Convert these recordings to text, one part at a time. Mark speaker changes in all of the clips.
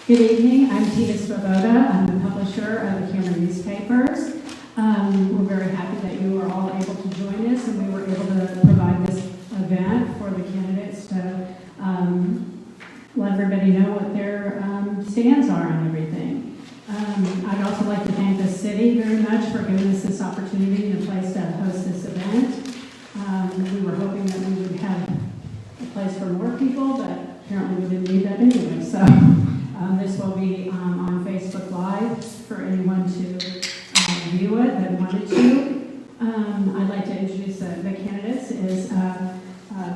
Speaker 1: Good evening. I'm Tina Svoboda. I'm the publisher of the Cameron newspapers. We're very happy that you are all able to join us, and we were able to provide this event for the candidates to let everybody know what their stands are on everything. I'd also like to thank the city very much for giving us this opportunity and a place to host this event. We were hoping that we would have a place for more people, but apparently we didn't need that anyway. So this will be on Facebook Live for anyone to view it that wanted to. I'd like to introduce the candidates is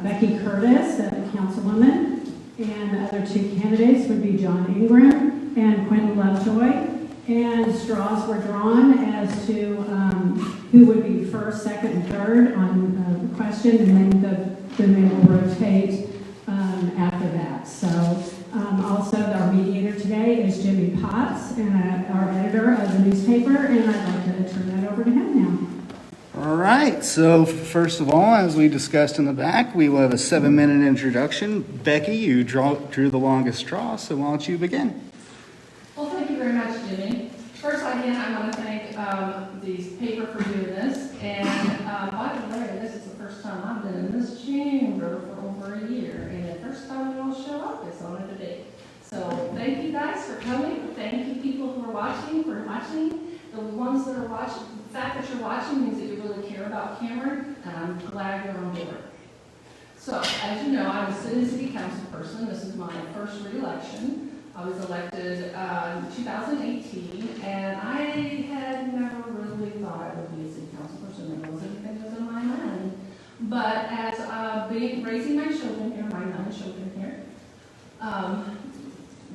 Speaker 1: Becky Curtis, the councilwoman, and the other two candidates would be John Ingram and Quinten Lovejoy. And straws were drawn as to who would be first, second, and third on the question, and then they will rotate after that. So also our mediator today is Jimmy Potts, and our editor of the newspaper, and I'd like to turn that over to him now.
Speaker 2: All right, so first of all, as we discussed in the back, we will have a 7-minute introduction. Becky, you drew the longest straw, so why don't you begin?
Speaker 3: Well, thank you very much, Jimmy. First, again, I want to thank the paper for doing this. And by the way, this is the first time I've been in this chamber for over a year. And the first time we all show up is on it today. So thank you guys for coming. Thank you people who are watching for watching. The ones that are watching, the fact that you're watching means that you really care about Cameron. And I'm glad you're on board. So, as you know, I'm a city council person. This is my first re-election. I was elected in 2018, and I had never really thought I would be a city council person. There wasn't anything that was in my mind. But as raising my children here, my 9 children here,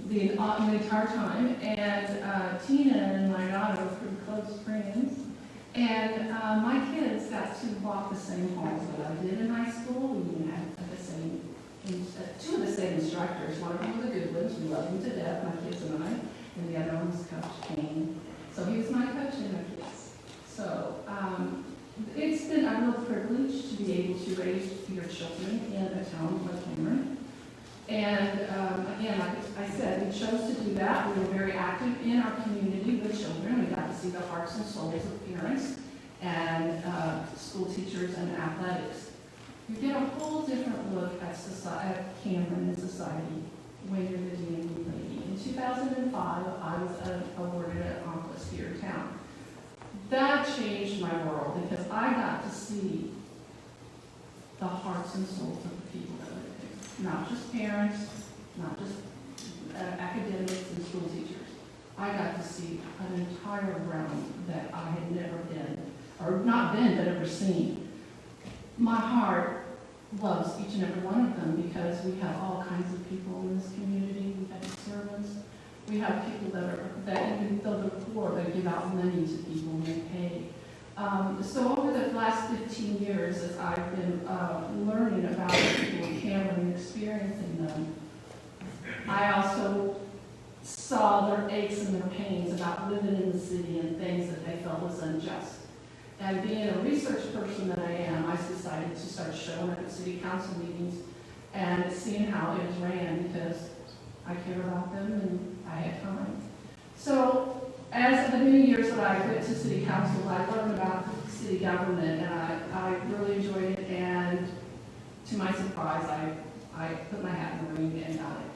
Speaker 3: the entire time, and Tina and my daughter were pretty close friends, and my kids got to walk the same halls that I did in high school. We even had the same. 2 of the same instructors. One of them was a good one. We loved him to death, my kids and I. And the other one was Coach Kane. So he was my coach and my kids. So it's been a real privilege to be able to raise your children in a town like Cameron. And again, like I said, we chose to do that. We were very active in our community with children. We got to see the hearts and souls of parents and school teachers and athletics. You get a whole different look at Cameron and society when you're the DMV lady. In 2005, I was awarded an office here in town. That changed my world because I got to see the hearts and souls of the people that live here. Not just parents, not just academics and school teachers. I got to see an entire realm that I had never been, or not been, but ever seen. My heart loves each and every one of them because we have all kinds of people in this community. We have servants. We have people that even though they're poor, they give out money to people and they pay. So over the last 15 years, as I've been learning about people in Cameron and experiencing them, I also saw their aches and their pains about living in the city and things that they felt was unjust. And being a research person that I am, I decided to start showing up at city council meetings and seeing how it was ran because I care about them and I had time. So as the many years that I went to city council, I learned about city government and I really enjoyed it, and to my surprise, I put my hat in the ring and got it.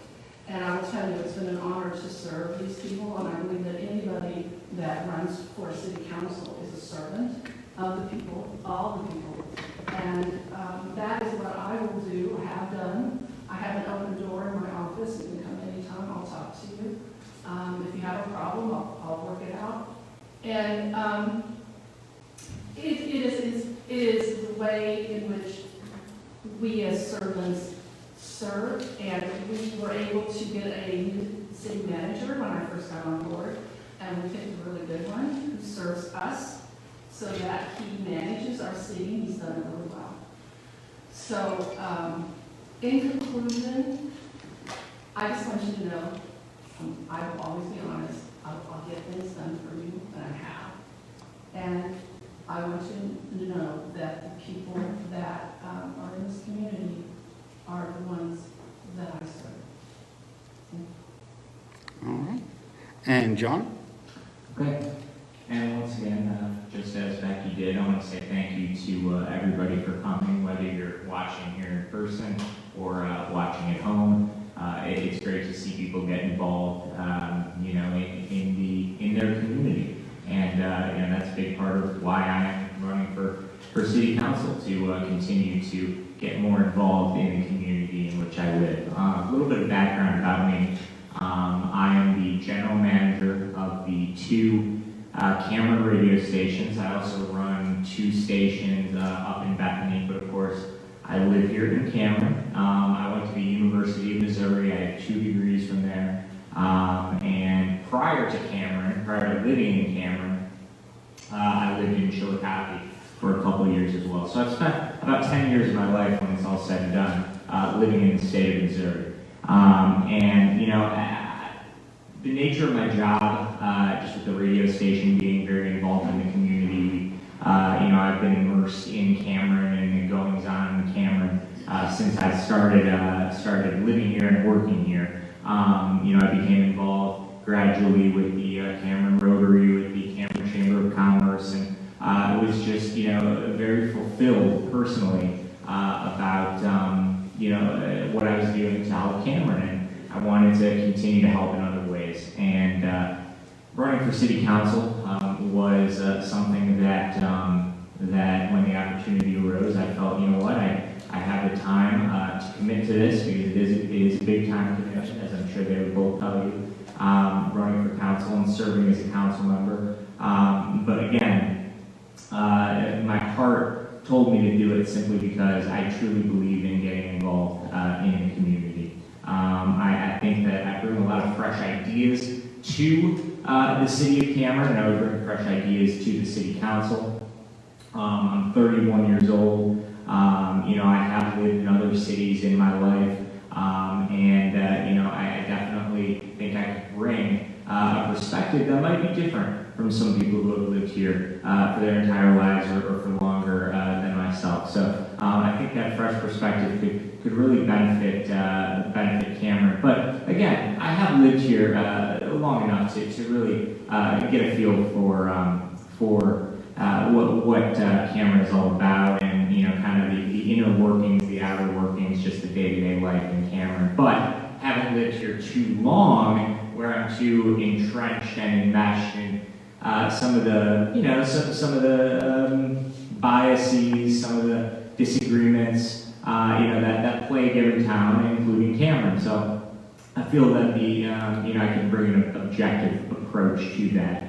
Speaker 3: And I will tell you, it's been an honor to serve these people, and I believe that anybody that runs for city council is a servant of the people, all the people. And that is what I will do, have done. I have an open door in my office. You can come anytime, I'll talk to you. If you have a problem, I'll work it out. And it is the way in which we as servants serve, and we were able to get a new city manager when I first got on board, and we picked a really good one who serves us so that he manages our city. He's done it really well. So in conclusion, I just want you to know I will always be honest. I'll get things done for you, and I have. And I want you to know that the people that are in this community are the ones that I serve.
Speaker 2: All And John?
Speaker 4: Okay. And once again, just as Becky did, I want to say thank you to everybody for coming, whether you're watching here in person or watching at home. It's great to see people get involved, in their community, and that's a big part of why I am running for City Council, to continue to get more involved in the community in which I live. A little bit of background about me. I am the general manager of the 2 Cameron radio stations. I also run 2 stations up in Bethany, but of course, I live here in Cameron. I went to the University of Missouri. I have 2 degrees from there. And prior to living in Cameron, I lived in Chillicothe for a couple of years as well. So I've spent about 10 years of my life, when it's all said and done, living in the state of Missouri. The nature of my job, just with the radio station, being very involved in the community, I've been immersed in Cameron and the goings-on in Cameron since I started living here and working here. I became involved gradually with the Cameron Rotary, with the Cameron Chamber of Commerce, and it was just, very fulfilled personally about, what I was doing to help Cameron, and I wanted to continue to help in other ways. And running for City Council was something that when the opportunity arose, I felt, I have the time to commit to this, because it is a big time commitment, as I'm sure they would both tell you, running for council and serving as a council member. But again, my heart told me to do it simply because I truly believe in getting involved in the community. I think that I bring a lot of fresh ideas to the city of Cameron, and I would bring fresh ideas to the city council. I'm 31 years old. I have lived in other cities in my life, I definitely think I could bring a perspective that might be different from some people who have lived here for their entire lives or for longer than myself. So I think that fresh perspective could really benefit Cameron. But again, I have lived here long enough to really get a feel for what Cameron is all about, and kind of the inner workings, the outer workings, just the day-to-day life in Cameron. But haven't lived here too long, where I'm too entrenched and enmeshed in some of the biases, some of the disagreements that plague every town, including Cameron. So I feel that I can bring an objective approach to that.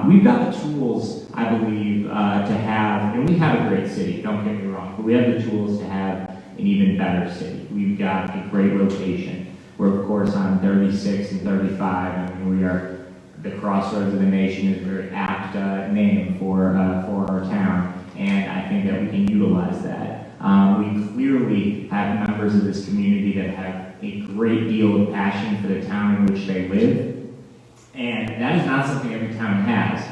Speaker 4: We've got the tools, I believe, to have, and we have a great city, don't get me wrong, but we have the tools to have an even better city. We've got a great location. We're, of course, on 36 and 35, we are the crossroads of the nation, is a very apt name for our town, and I think that we can utilize that. We clearly have members of this community that have a great deal of passion for the town in which they live, and that is not something every town has.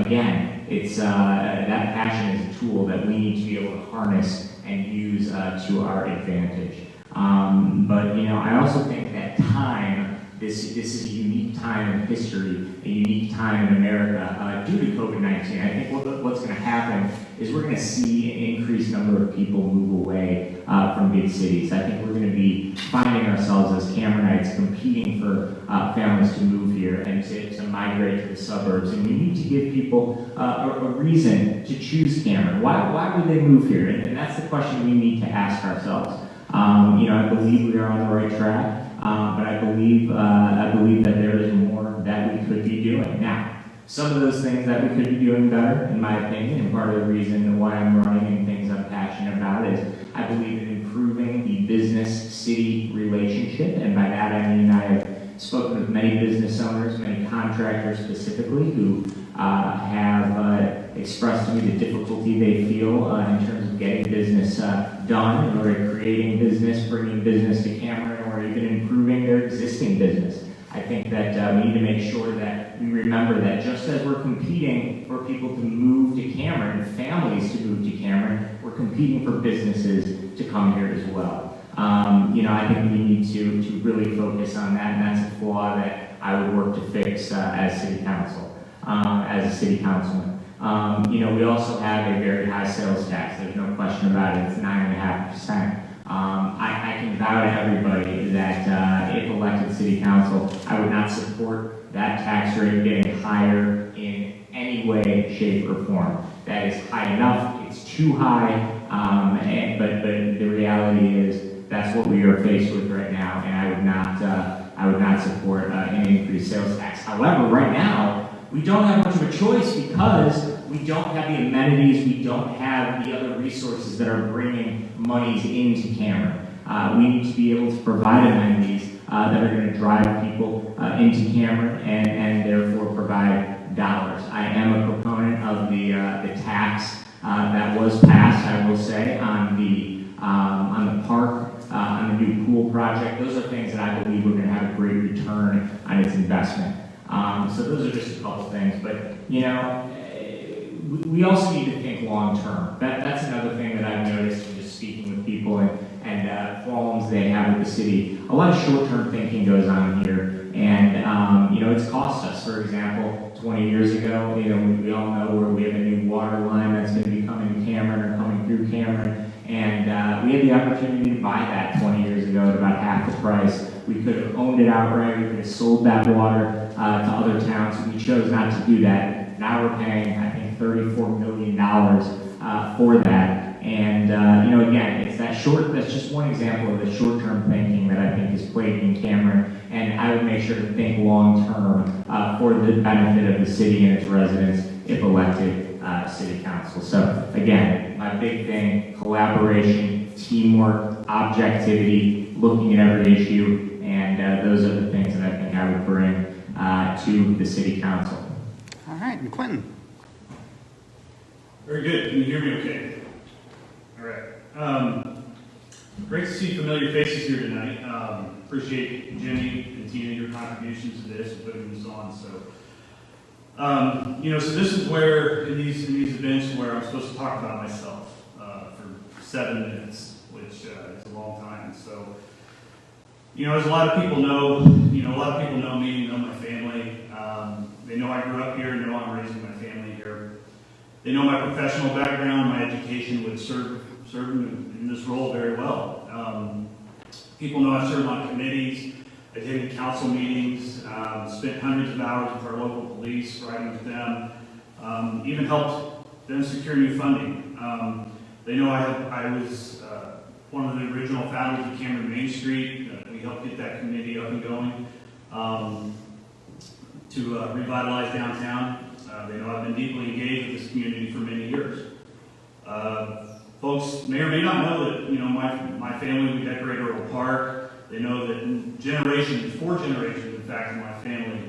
Speaker 4: Again, it's that passion is a tool that we need to be able to harness and use to our advantage. I also think that time, this is a unique time in history, a unique time in America due to COVID-19. I think what's going to happen is we're going to see an increased number of people move away from big cities. I think we're going to be finding ourselves as Cameronites competing for families to move here and to migrate to the suburbs. And we need to give people a reason to choose Cameron. Why would they move here? And that's the question we need to ask ourselves. I believe we are on the right track, but I believe that there is more that we could be doing. Now, some of those things that we could be doing better, in my opinion, and part of the reason why I'm running and things I'm passionate about is I believe in improving the business-city relationship, and by that I mean I have spoken with many business owners, many contractors specifically, who have expressed to me the difficulty they feel in terms of getting business done, or creating business, bringing business to Cameron, or even improving their existing business. I think that we need to make sure that we remember that just as we're competing for people to move to Cameron, families to move to Cameron, we're competing for businesses to come here as well. I think we need to really focus on that, and that's a flaw that I would work to fix as city council, as a city councilman. We also have a very high sales tax. There's no question about it. It's 9.5%. I can vow to everybody that if elected city council, I would not support that tax rate getting higher in any way, shape, or form. That is high enough. It's too high. But the reality is that's what we are faced with right now, and I would not support an increased sales tax. However, right now we don't have much of a choice because we don't have the amenities, we don't have the other resources that are bringing monies into Cameron. We need to be able to provide amenities that are going to drive people into Cameron and therefore provide dollars. I am a proponent of the tax that was passed, I will say, on the park, on the new pool project. Those are things that I believe we're going to have a great return on its investment. So those are just a couple things, but we also need to think long term. That's another thing that I've noticed in just speaking with people and forums they have with the city. A lot of short term thinking goes on here, and it's cost us. For example, 20 years ago, we all know where we have a new water line that's going to be coming to Cameron or coming through Cameron, and we had the opportunity to buy that 20 years ago at about half the price. We could have owned it outright. We could have sold that water to other towns. We chose not to do that. Now we're paying, I think, $34 million for that. And again, it's that's just one example of the short-term thinking that I think is plaguing Cameron. And I would make sure to think long-term for the benefit of the city and its residents if elected city council. So again, my big thing: collaboration, teamwork, objectivity, looking at every issue, and those are the things that I think I would bring to the city council.
Speaker 2: All right, and Quinten.
Speaker 5: Very good. Can you hear me okay? All right. Great to see familiar faces here tonight. Appreciate Jimmy and Tina, your contributions to this and putting this on. So this is where, in these events, where I'm supposed to talk about myself for 7 minutes, which is a long time. So, as a lot of people know, a lot of people know me, know my family. They know I grew up here, know I'm raising my family here. They know my professional background, my education would serve in this role very well. People know I've served on committees, attended council meetings, spent hundreds of hours with our local police, riding with them, even helped them secure new funding. They know I was one of the original founders of Cameron Main Street. We helped get that committee up and going to revitalize downtown. They know I've been deeply engaged with this community for many years. Folks may or may not know that my family, we decorate Earl Park. They know that 4 generations, in fact, of my family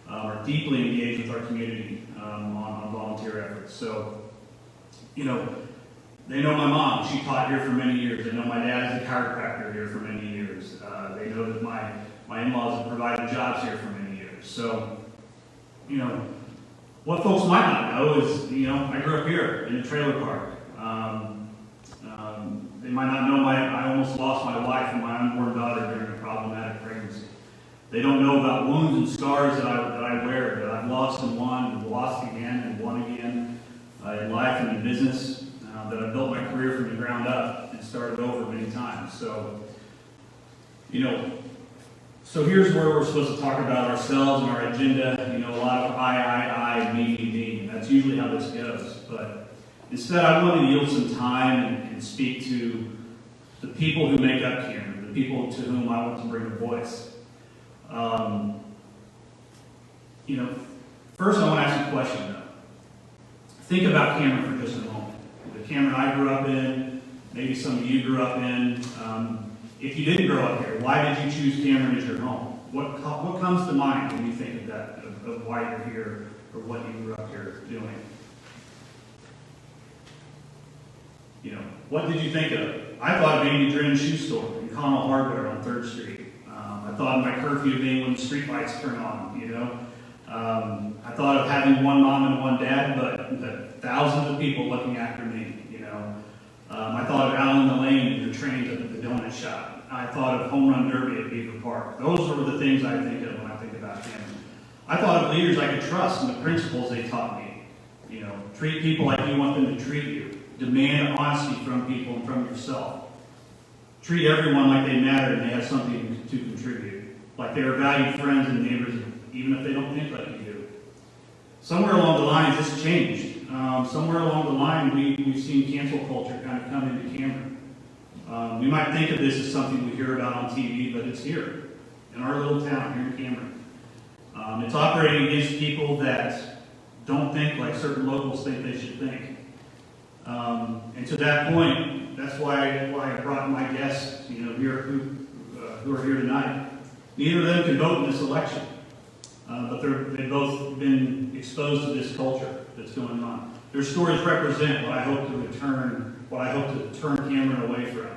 Speaker 5: are deeply engaged with our community on volunteer efforts. So, they know my mom. She taught here for many years. They know my dad is a chiropractor here for many years. They know that my in-laws have provided jobs here for many years. So, what folks might not know is, I grew up here in a trailer park. They might not know I almost lost my wife and my unborn daughter during a problematic pregnancy. They don't know about wounds and scars that I wear, that I've lost and won, and lost again and won again in life and in business, that I've built my career from the ground up and started over many times. So, so here's where we're supposed to talk about ourselves and our agenda. A lot of I, me. That's usually how this goes. But instead, I want to yield some time and speak to the people who make up Cameron, the people to whom I want to bring a voice. First I want to ask you a question, though. Think about Cameron for just a moment. The Cameron I grew up in, maybe some of you grew up in. If you didn't grow up here, why did you choose Cameron as your home? What comes to mind when you think of that, of why you're here or what you grew up here doing? What did you think of? I thought of Andy Dren's shoe store and Connell Hardware on 3rd Street. I thought of my curfew being when the street lights turn on, I thought of having one mom and one dad, but thousands of people looking after me, I thought of Alan the Lane and the trains at the donut shop. I thought of Home Run Derby at Beaver Park. Those are the things I think of when I think about Cameron. I thought of leaders I could trust and the principles they taught me. You know, treat people like you want them to treat you. Demand honesty from people and from yourself. Treat everyone like they matter and they have something to contribute. Like they are valued friends and neighbors, even if they don't think like you do. Somewhere along the line, this changed. Somewhere along the line, we've seen cancel culture kind of come into Cameron. We might think of this as something we hear about on TV, but it's here, in our little town, here in Cameron. It's operating against people that don't think like certain locals think they should think. And to that point, that's why I brought my guests, here who are here tonight. Neither of them can vote in this election, but they've both been exposed to this culture that's going on. Their stories represent what I hope to turn Cameron away from.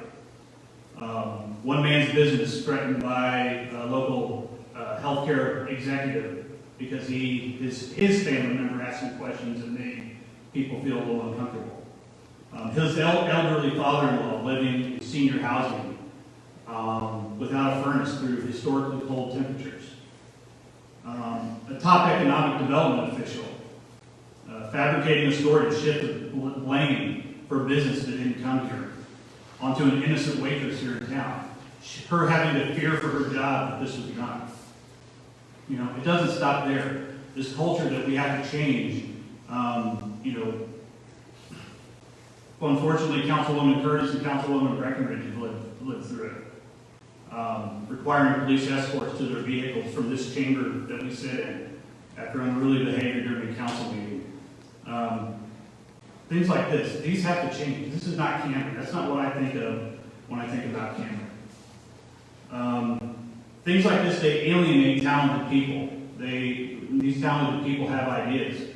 Speaker 5: One man's business threatened by a local healthcare executive because his family member asked him questions that made people feel a little uncomfortable. His elderly father-in-law living in senior housing without a furnace through historically cold temperatures. A top economic development official fabricating a story to shift the blame for a business that didn't come here onto an innocent waitress here in town. Her having to fear for her job that this was done. It doesn't stop there. This culture that we have to change, unfortunately, Councilwoman Curtis and Councilwoman Breckenridge have lived through it. Requiring police escorts to their vehicles from this chamber that we sit in after unruly behavior during a council meeting. Things like this, these have to change. This is not Cameron. That's not what I think of when I think about Cameron. Things like this, they alienate talented people. These talented people have ideas.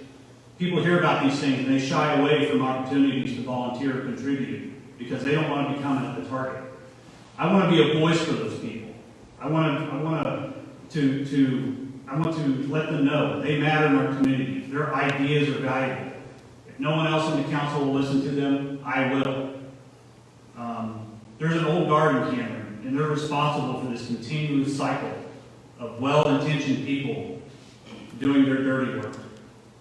Speaker 5: People hear about these things and they shy away from opportunities to volunteer or contribute because they don't want to become the target. I want to be a voice for those people. I want to let them know they matter in our community. Their ideas are valuable. If no one else on the council will listen to them, I will. There's an old guard in Cameron, and they're responsible for this continuous cycle of well-intentioned people doing their dirty work.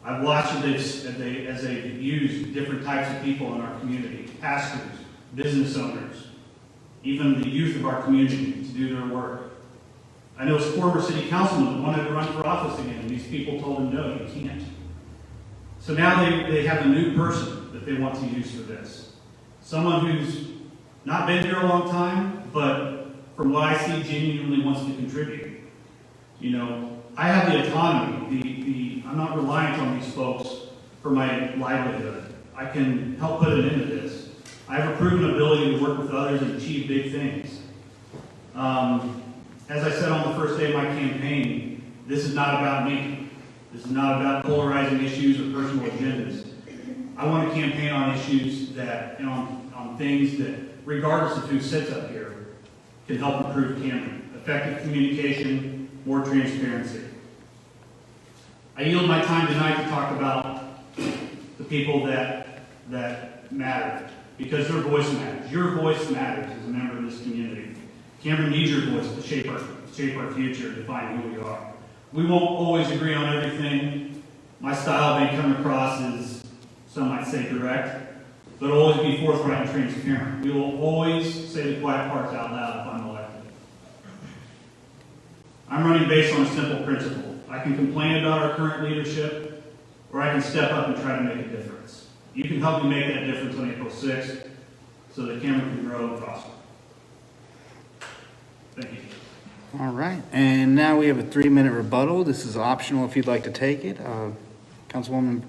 Speaker 5: I've watched as they've used different types of people in our community, pastors, business owners, even the youth of our community to do their work. I know a former city councilman wanted to run for office again, and these people told him, no, you can't. So now they have a new person that they want to use for this. Someone who's not been here a long time, but from what I see, genuinely wants to contribute. I have the autonomy. I'm not reliant on these folks for my livelihood. I can help put an end to this. I have a proven ability to work with others and achieve big things. As I said on the first day of my campaign, this is not about me. This is not about polarizing issues or personal agendas. I want to campaign on issues on things that, regardless of who sits up here, can help improve Cameron. Effective communication, more transparency. I yield my time tonight to talk about the people that matter, because their voice matters. Your voice matters as a member of this community. Cameron needs your voice to shape our future, define who we are. We won't always agree on everything. My style may come across as, some might say, direct, but always be forthright and transparent. We will always say the quiet parts out loud if I'm elected. I'm running based on a simple principle. I can complain about our current leadership, or I can step up and try to make a difference. You can help me make that difference on April 6th so that Cameron can grow and prosper. Thank you.
Speaker 2: All right, and now we have a 3-minute rebuttal. This is optional if you'd like to take it. Councilwoman.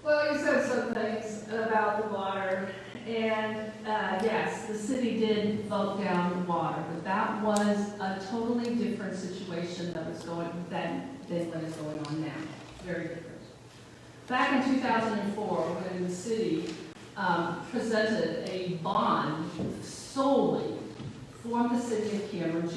Speaker 3: Well, you said some things about the water, and yes, the city did vote down the water, but that was a totally different situation than what is going on now. Very different. Back in 2004, when the city presented a bond solely for the city of Cameron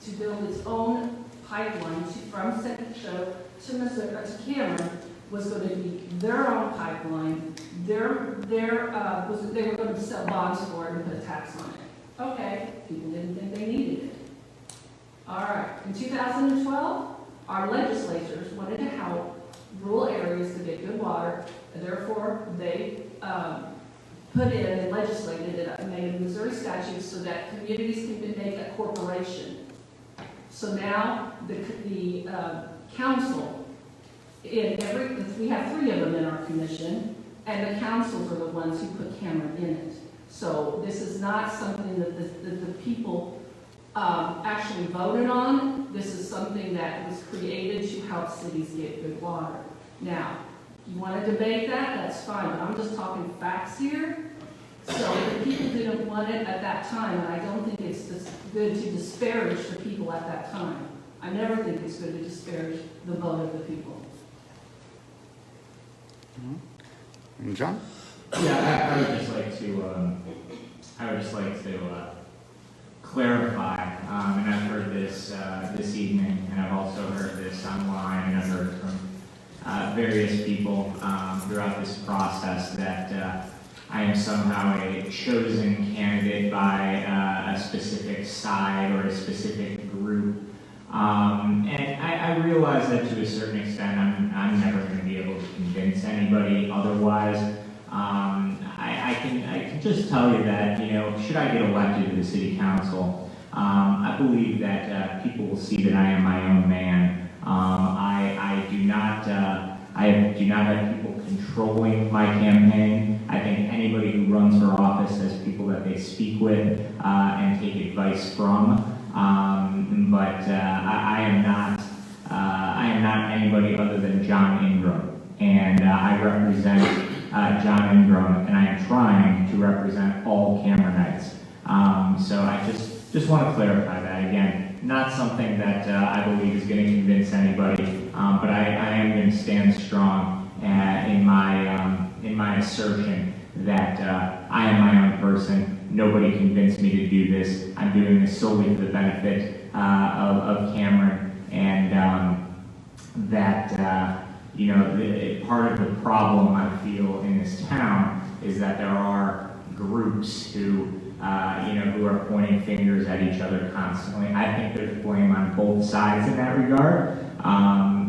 Speaker 3: to build its own pipeline from St. Joe to Missouri to Cameron, was going to be their own pipeline. They were going to sell bonds for it and put a tax on it. Okay, people didn't think they needed it. All right, in 2012, our legislators wanted to help rural areas to get good water, and therefore they put in and legislated it, made a Missouri statute so that communities can make a corporation. So now the council, we have 3 of them in our commission, and the councils are the ones who put Cameron in it. So this is not something that the people actually voted on. This is something that was created to help cities get good water. Now, you want to debate that, that's fine, but I'm just talking facts here. So the people didn't want it at that time, and I don't think it's good to disparage the people at that time. I never think it's good to disparage the vote of the people.
Speaker 2: And John?
Speaker 4: Yeah, I would just like to clarify, and I've heard this this evening, and I've also heard this online, and I've heard from various people throughout this process that I am somehow a chosen candidate by a specific side or a specific group. And I realize that to a certain extent I'm never going to be able to convince anybody otherwise. I can just tell you that, you know, should I get elected to the city council, I believe that people will see that I am my own man. I do not have people controlling my campaign. I think anybody who runs for office has people that they speak with and take advice from. But I am not anybody other than John Ingram, and I represent John Ingram, and I am trying to represent all Cameronites. So I just want to clarify that again. Not something that I believe is going to convince anybody, but I am going to stand strong in my assertion that I am my own person. Nobody convinced me to do this. I'm doing this solely for the benefit of Cameron, and part of the problem I feel in this town is that there are groups who are pointing fingers at each other constantly. I think there's blame on both sides in that regard,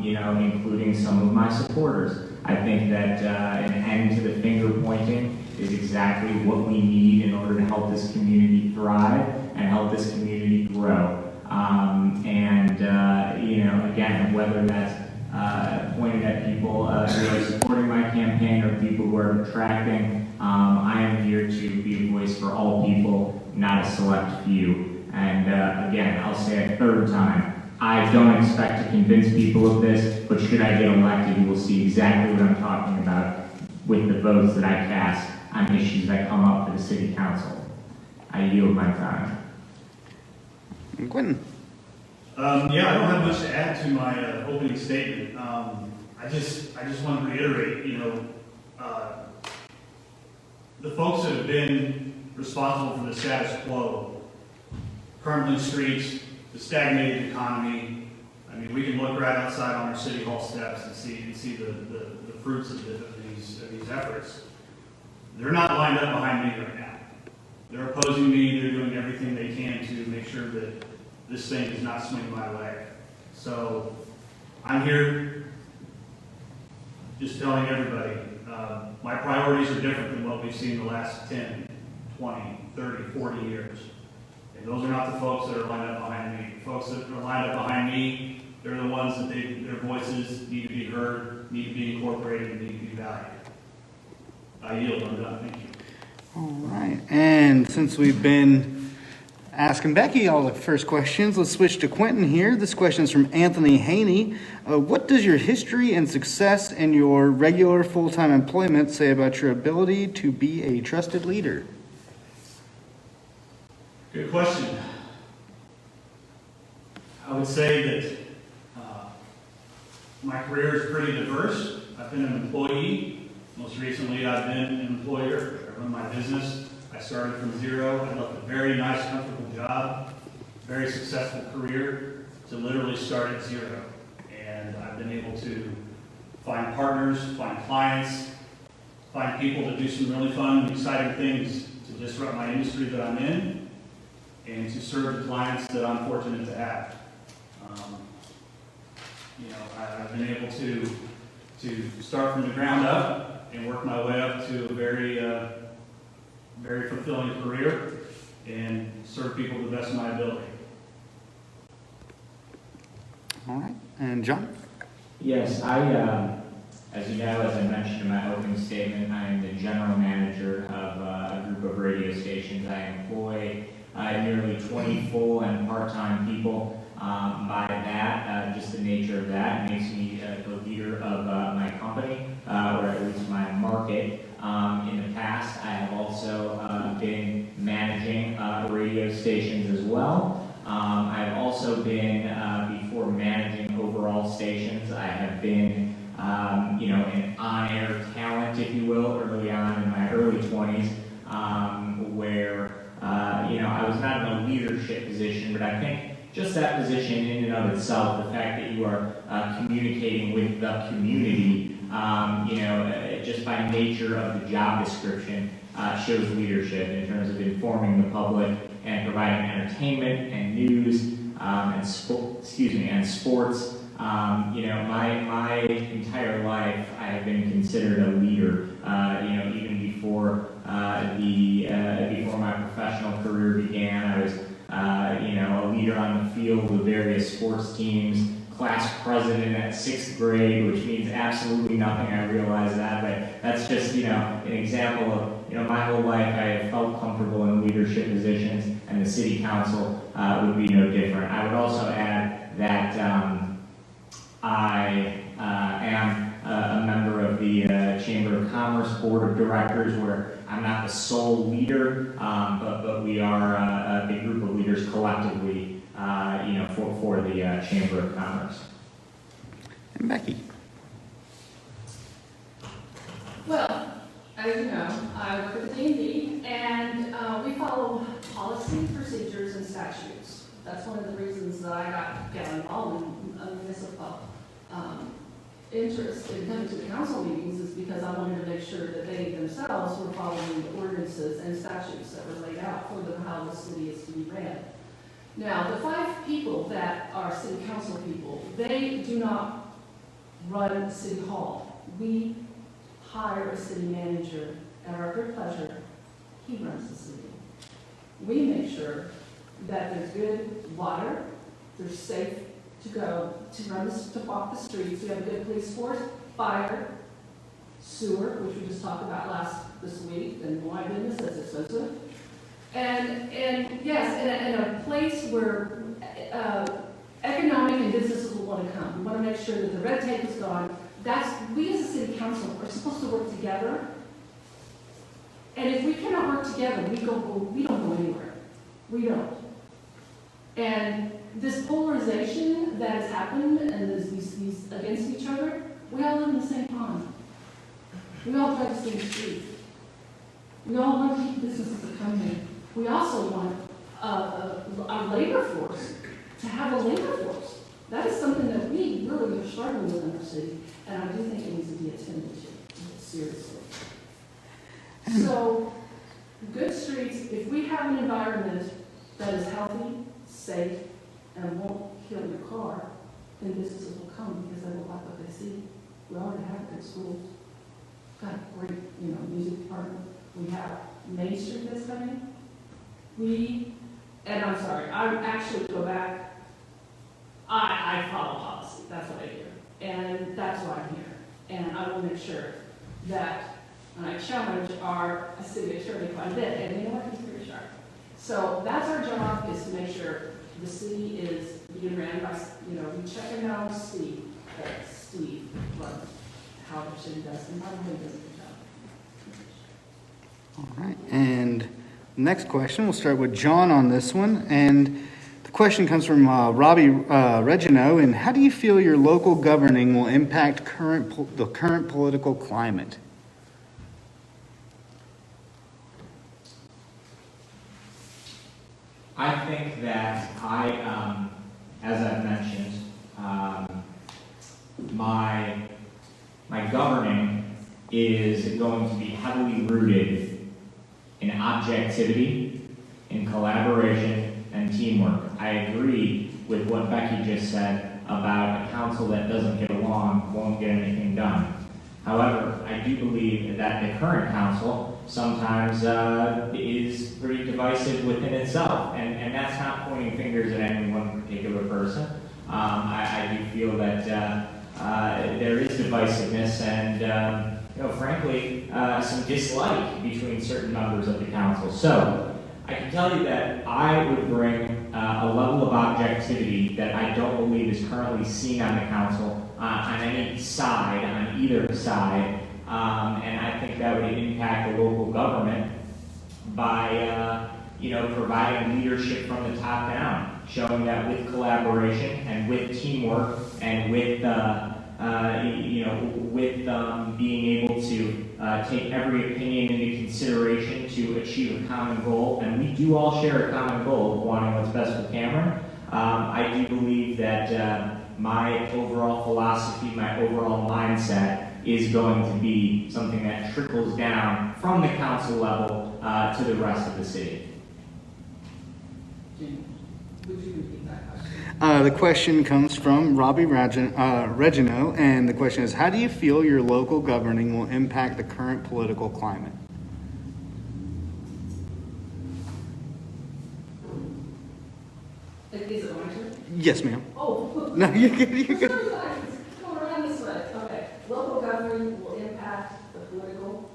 Speaker 4: including some of my supporters. I think that an end to the finger pointing is exactly what we need in order to help this community thrive and help this community grow. Again, whether that's pointed at people who are supporting my campaign or people who are detracting, I am here to be a voice for all people, not a select few. And again, I'll say it a third time, I don't expect to convince people of this, but should I get elected, you will see exactly what I'm talking about with the votes that I cast on issues that come up for the city council. I yield my time.
Speaker 2: And Quinten?
Speaker 5: I don't have much to add to my opening statement. I just want to reiterate, the folks that have been responsible for the status quo, crumbling streets, the stagnated economy. I mean, we can look right outside on our city hall steps and see the fruits of these efforts. They're not lined up behind me right now. They're opposing me. They're doing everything they can to make sure that this thing does not swing my way. So I'm here just telling everybody, my priorities are different than what we've seen the last 10, 20, 30, 40 years. And those are not the folks that are lined up behind me. The folks that are lined up behind me, they're the ones that their voices need to be heard, need to be incorporated, and need to be valued. I yield. I'm done. Thank you.
Speaker 2: All right. And since we've been asking Becky all the first questions, let's switch to Quinten here. This question is from Anthony Haney. What does your history and success in your regular full-time employment say about your ability to be a trusted leader?
Speaker 5: Good question. I would say that my career is pretty diverse. I've been an employee. Most recently, I've been an employer. I run my business. I started from zero. I left a very nice, comfortable job, very successful career, to literally start at zero. And I've been able to find partners, find clients, find people to do some really fun, exciting things to disrupt my industry that I'm in. and to serve the clients that I'm fortunate to have. I've been able to start from the ground up and work my way up to a very fulfilling career and serve people to the best of my ability.
Speaker 2: All right. And John?
Speaker 4: Yes, as you know, as I mentioned in my opening statement, I am the general manager of a group of radio stations. I employ nearly 20 full and part-time people. By that, just the nature of that makes me the leader of my company, or at least my market. In the past, I have also been managing radio stations as well. I have also been, before managing overall stations, I have been, an on-air talent, if you will, early on in my early 20s, where, I was not in a leadership position, but I think just that position in and of itself, the fact that you are communicating with the community, just by nature of the job description, shows leadership in terms of informing the public and providing entertainment and news and sports. My entire life I have been considered a leader. Even before before my professional career began, I was a leader on the field with various sports teams, class president at 6th grade, which means absolutely nothing, I realize that, but that's just, an example of, my whole life I have felt comfortable in leadership positions, and the city council would be no different. I would also add that I am a member of the Chamber of Commerce Board of Directors, where I'm not the sole leader, but we are a big group of leaders collectively, for the Chamber of Commerce.
Speaker 2: And Becky?
Speaker 3: Well, as you know, I work at the D&D, and we follow policy, procedures, and statutes. That's one of the reasons that I got involved in municipal interest in coming to the council meetings, is because I wanted to make sure that they themselves were following the ordinances and statutes that were laid out for them, how the city is to be ran. Now, the 5 people that are city council people, they do not run City Hall. We hire a city manager at our good pleasure. He runs the city. We make sure that there's good water, there's safe to go, to walk the streets. We have a good police force, fire, sewer, which we just talked about this week, and my goodness, that's expensive. And yes, in a place where economic and businesses will want to come. We want to make sure that the red tape is gone. We as a city council are supposed to work together. And if we cannot work together, we don't go anywhere. We don't. And this polarization that has happened and these against each other, we all live in the same pond. We all drive the same street. We all want to keep businesses to come here. We also want our labor force to have a labor force. That is something that we really are struggling with in our city, and I do think it needs to be attended to seriously. So, good streets, if we have an environment that is healthy, safe, and won't kill your car, then businesses will come because they will like what they see. We already have good schools. Got a great, music department. We have Main Street that's coming. I'm sorry, I actually go back. I follow policy. That's what I do. And that's why I'm here. And I will make sure that I challenge our city attorney quite a bit. And you know what? He's pretty sharp. So that's our job, is to make sure the city is being ran by, we check and balance Steve runs how the city does, and how he does a good job.
Speaker 2: All right. And next question, we'll start with John on this one. And the question comes from Robbie Regino. And how do you feel your local governing will impact the current political climate?
Speaker 4: I think that as I've mentioned, my governing is going to be heavily rooted in objectivity, in collaboration, and teamwork. I agree with what Becky just said about a council that doesn't get along won't get anything done. However, I do believe that the current council sometimes is pretty divisive within itself, and that's not pointing fingers at any one particular person. I do feel that there is divisiveness and, frankly, some dislike between certain members of the council. So, I can tell you that I would bring a level of objectivity that I don't believe is currently seen on the council on any side, on either side, and I think that would impact the local government by, providing leadership from the top down, showing that with collaboration and with teamwork and with, being able to take every opinion into consideration to achieve a common goal, and we do all share a common goal of wanting what's best for Cameron. I do believe that my overall philosophy, my overall mindset is going to be something that trickles down from the council level to the rest of the city.
Speaker 3: Would you repeat that question?
Speaker 2: The question comes from Robbie Regino, and the question is, how do you feel your local governing will impact the current political climate?
Speaker 3: Is it my turn?
Speaker 2: Yes, ma'am.
Speaker 3: Oh.
Speaker 2: No, you're good. You're good.
Speaker 3: It's going around this way. Okay. Local governing will impact the political.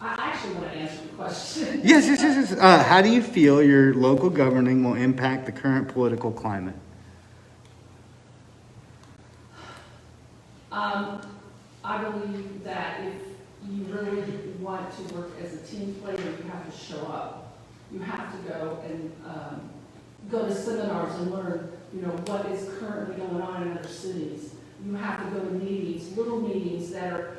Speaker 3: I actually want to answer the question.
Speaker 2: Yes. How do you feel your local governing will impact the current political climate?
Speaker 3: I believe that if you really want to work as a team player, you have to show up. You have to go and go to seminars and learn, what is currently going on in other cities. You have to go to meetings, little meetings that are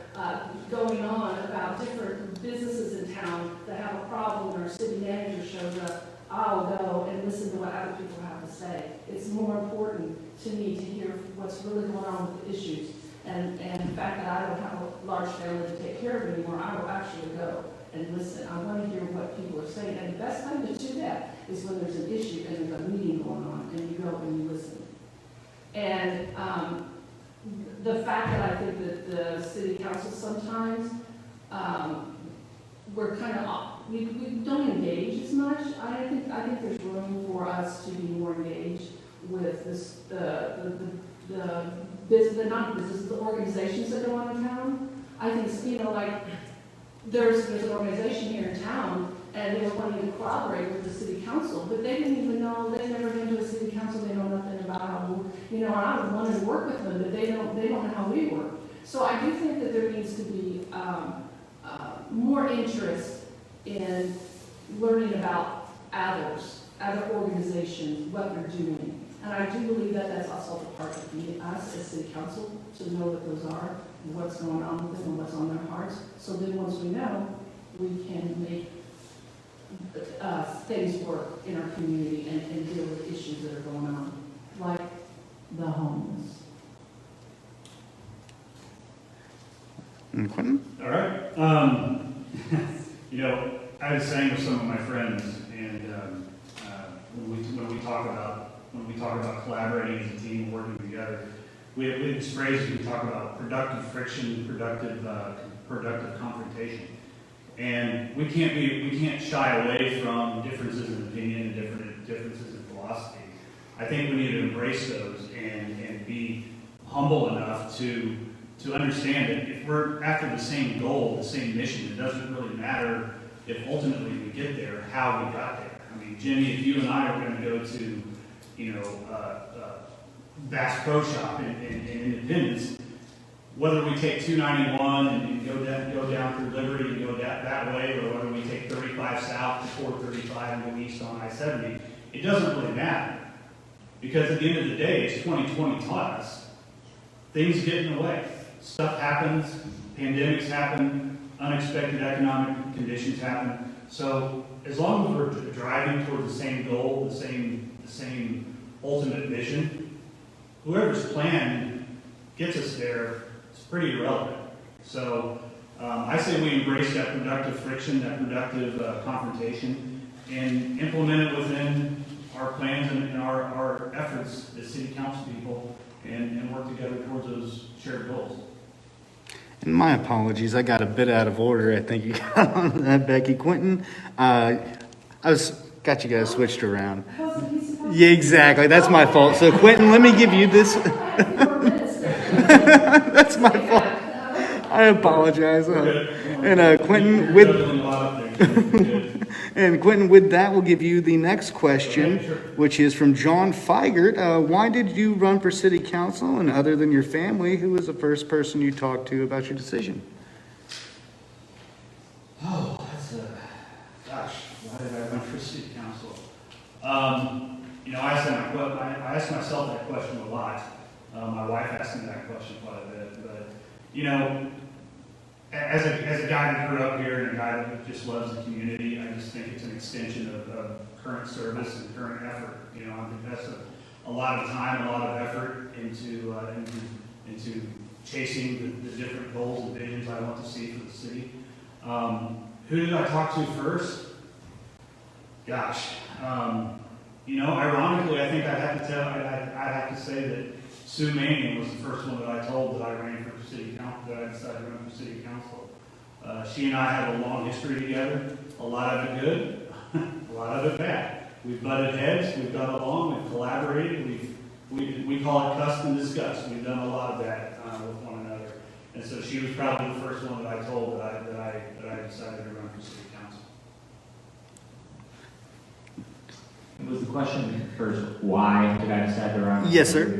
Speaker 3: going on about different businesses in town that have a problem, and our city manager shows up. I'll go and listen to what other people have to say. It's more important to me to hear what's really going on with the issues. And the fact that I don't have a large family to take care of anymore, I will actually go and listen. I want to hear what people are saying. And the best time to do that is when there's an issue and there's a meeting going on, and you go and you listen. And the fact that I think that the city council sometimes, we're kind of, we don't engage as much. I think there's room for us to be more engaged with this, not businesses, the organizations that go on in town. I think, there's an organization here in town, and they were wanting to collaborate with the city council, but they didn't even know, they've never been to a city council, they know nothing about how, and I would want to work with them, but they don't know how we work. So I do think that there needs to be more interest in learning about other organizations, what they're doing. And I do believe that that's also a part of us as city council to know what those are, and what's going on with them, and what's on their hearts. So then once we know, we can make things work in our community and deal with issues that are going on, like the homeless.
Speaker 2: And Quinten?
Speaker 5: All right. I was saying with some of my friends, and when we talk about collaborating as a team, working together, we have this phrase we talk about productive friction, productive confrontation, and we can't shy away from differences in opinion and differences in philosophy. I think we need to embrace those and be humble enough to understand that if we're after the same goal, the same mission, it doesn't really matter if ultimately we get there, how we got there. I mean, Jimmy, if you and I are going to go to, Bass Pro Shop in Independence, whether we take 291 and go down through Liberty and go that way, or whether we take 35 south to 435 and go east on I-70, it doesn't really matter. Because at the end of the day, as 2020 taught us, things get in the way. Stuff happens, pandemics happen, unexpected economic conditions happen. So as long as we're driving toward the same goal, the same ultimate vision, whoever's plan gets us there is pretty irrelevant. So I say we embrace that productive friction, that productive confrontation, and implement it within our plans and our efforts as city council people, and work together towards those shared goals.
Speaker 2: And my apologies, I got a bit out of order. I think you got on that, Becky. Quinten, got you guys switched around. Yeah, exactly. That's my fault. So Quinten, let me give you this. That's my fault. I apologize. And Quinten, with that, we'll give you the next question, which is from John Feigert. Why did you run for city council? And other than your family, who was the first person you talked to about your decision?
Speaker 5: Oh, gosh, why did I run for city council? I ask myself that question a lot. My wife asked me that question quite a bit. But, as a guy that grew up here and a guy that just loves the community, I just think it's an extension of current service and current effort. I've invested a lot of time, a lot of effort into chasing the different goals and visions I want to see for the city. Who did I talk to first? Gosh, ironically, I think I'd have to say that Sue Manning was the first one that I told that I ran for city council, that I decided to run for city council. She and I have a long history together, a lot of it good, a lot of it bad. We've butted heads, we've got along, we've collaborated, we call it cuss and discuss. We've done a lot of that with one another. And so she was probably the first one that I told that I decided to run for city council.
Speaker 4: Was the question first, why did I decide to run?
Speaker 2: Yes, sir.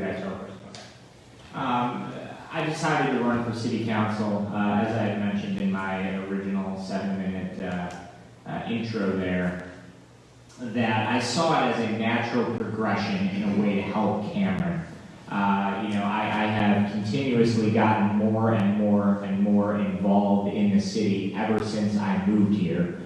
Speaker 4: I decided to run for city council, as I had mentioned in my original 7-minute intro there, that I saw it as a natural progression in a way to help Cameron. I have continuously gotten more and more and more involved in the city ever since I moved here,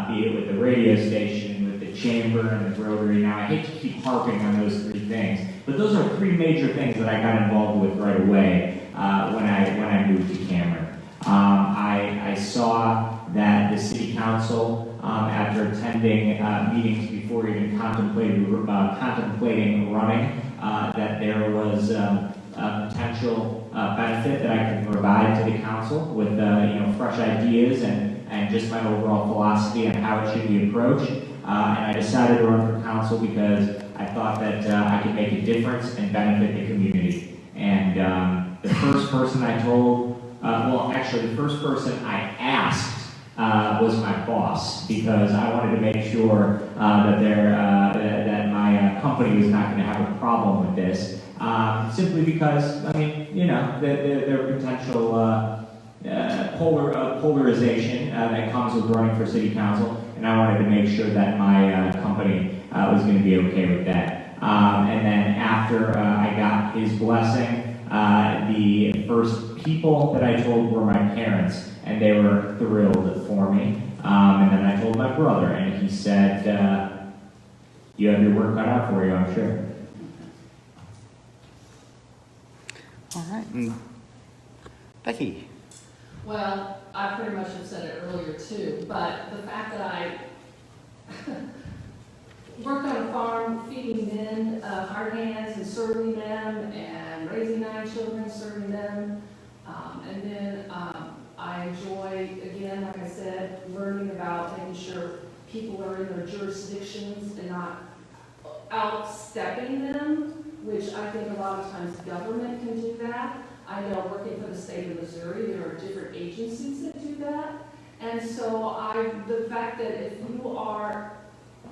Speaker 4: be it with the radio station, with the chamber, and the Rotary. Now, I hate to keep harping on those three things, but those are three major things that I got involved with right away when I moved to Cameron. I saw that the city council, after attending meetings before even contemplating running, that there was a potential benefit that I could provide to the council with fresh ideas and just my overall philosophy on how it should be approached. And I decided to run for council because I thought that I could make a difference and benefit the community. And the first person I told, the first person I asked was my boss, because I wanted to make sure that my company was not going to have a problem with this. Simply because, there are potential polarization that comes with running for city council, and I wanted to make sure that my company was going to be okay with that. And then after I got his blessing, the first people that I told were my parents, and they were thrilled for me. And then I told my brother, and he said, you have your work cut out for you, I'm sure.
Speaker 2: All right. And Becky.
Speaker 3: Well, I pretty much have said it earlier too, but the fact that I worked on a farm feeding men hard hands and serving them and raising 9 children, serving them, and then I enjoy, again, like I said, learning about making sure people are in their jurisdictions and not outstepping them, which I think a lot of times government can do that. I know working for the state of Missouri, there are different agencies that do that. And so the fact that if you are,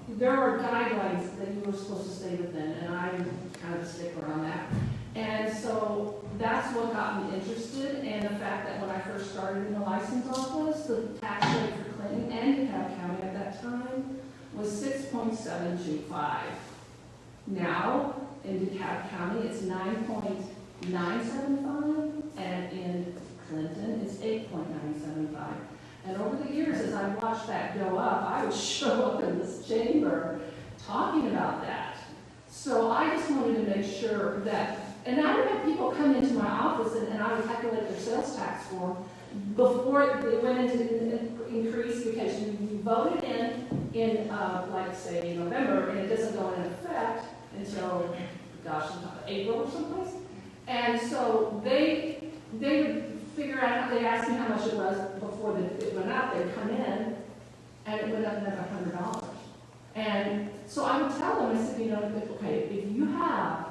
Speaker 3: there are guidelines that you are supposed to stay within, and I'm kind of a stickler on that. And so that's what got me interested, and the fact that when I first started in the license office, the tax rate for Clinton and DeKalb County at that time was 6.725. Now, in DeKalb County, it's 9.975, and in Clinton, it's 8.975. And over the years, as I watched that go up, I would show up in this chamber talking about that. So I just wanted to make sure that, and I would have people come into my office and I would calculate their sales tax form before they went into increase, because you voted in like say November, and it doesn't go into effect until, gosh, April or someplace. And so they would figure out, they asked me how much it was before it went out, they'd come in, and it went up another $100. And so I would tell them, I said, okay, if you have,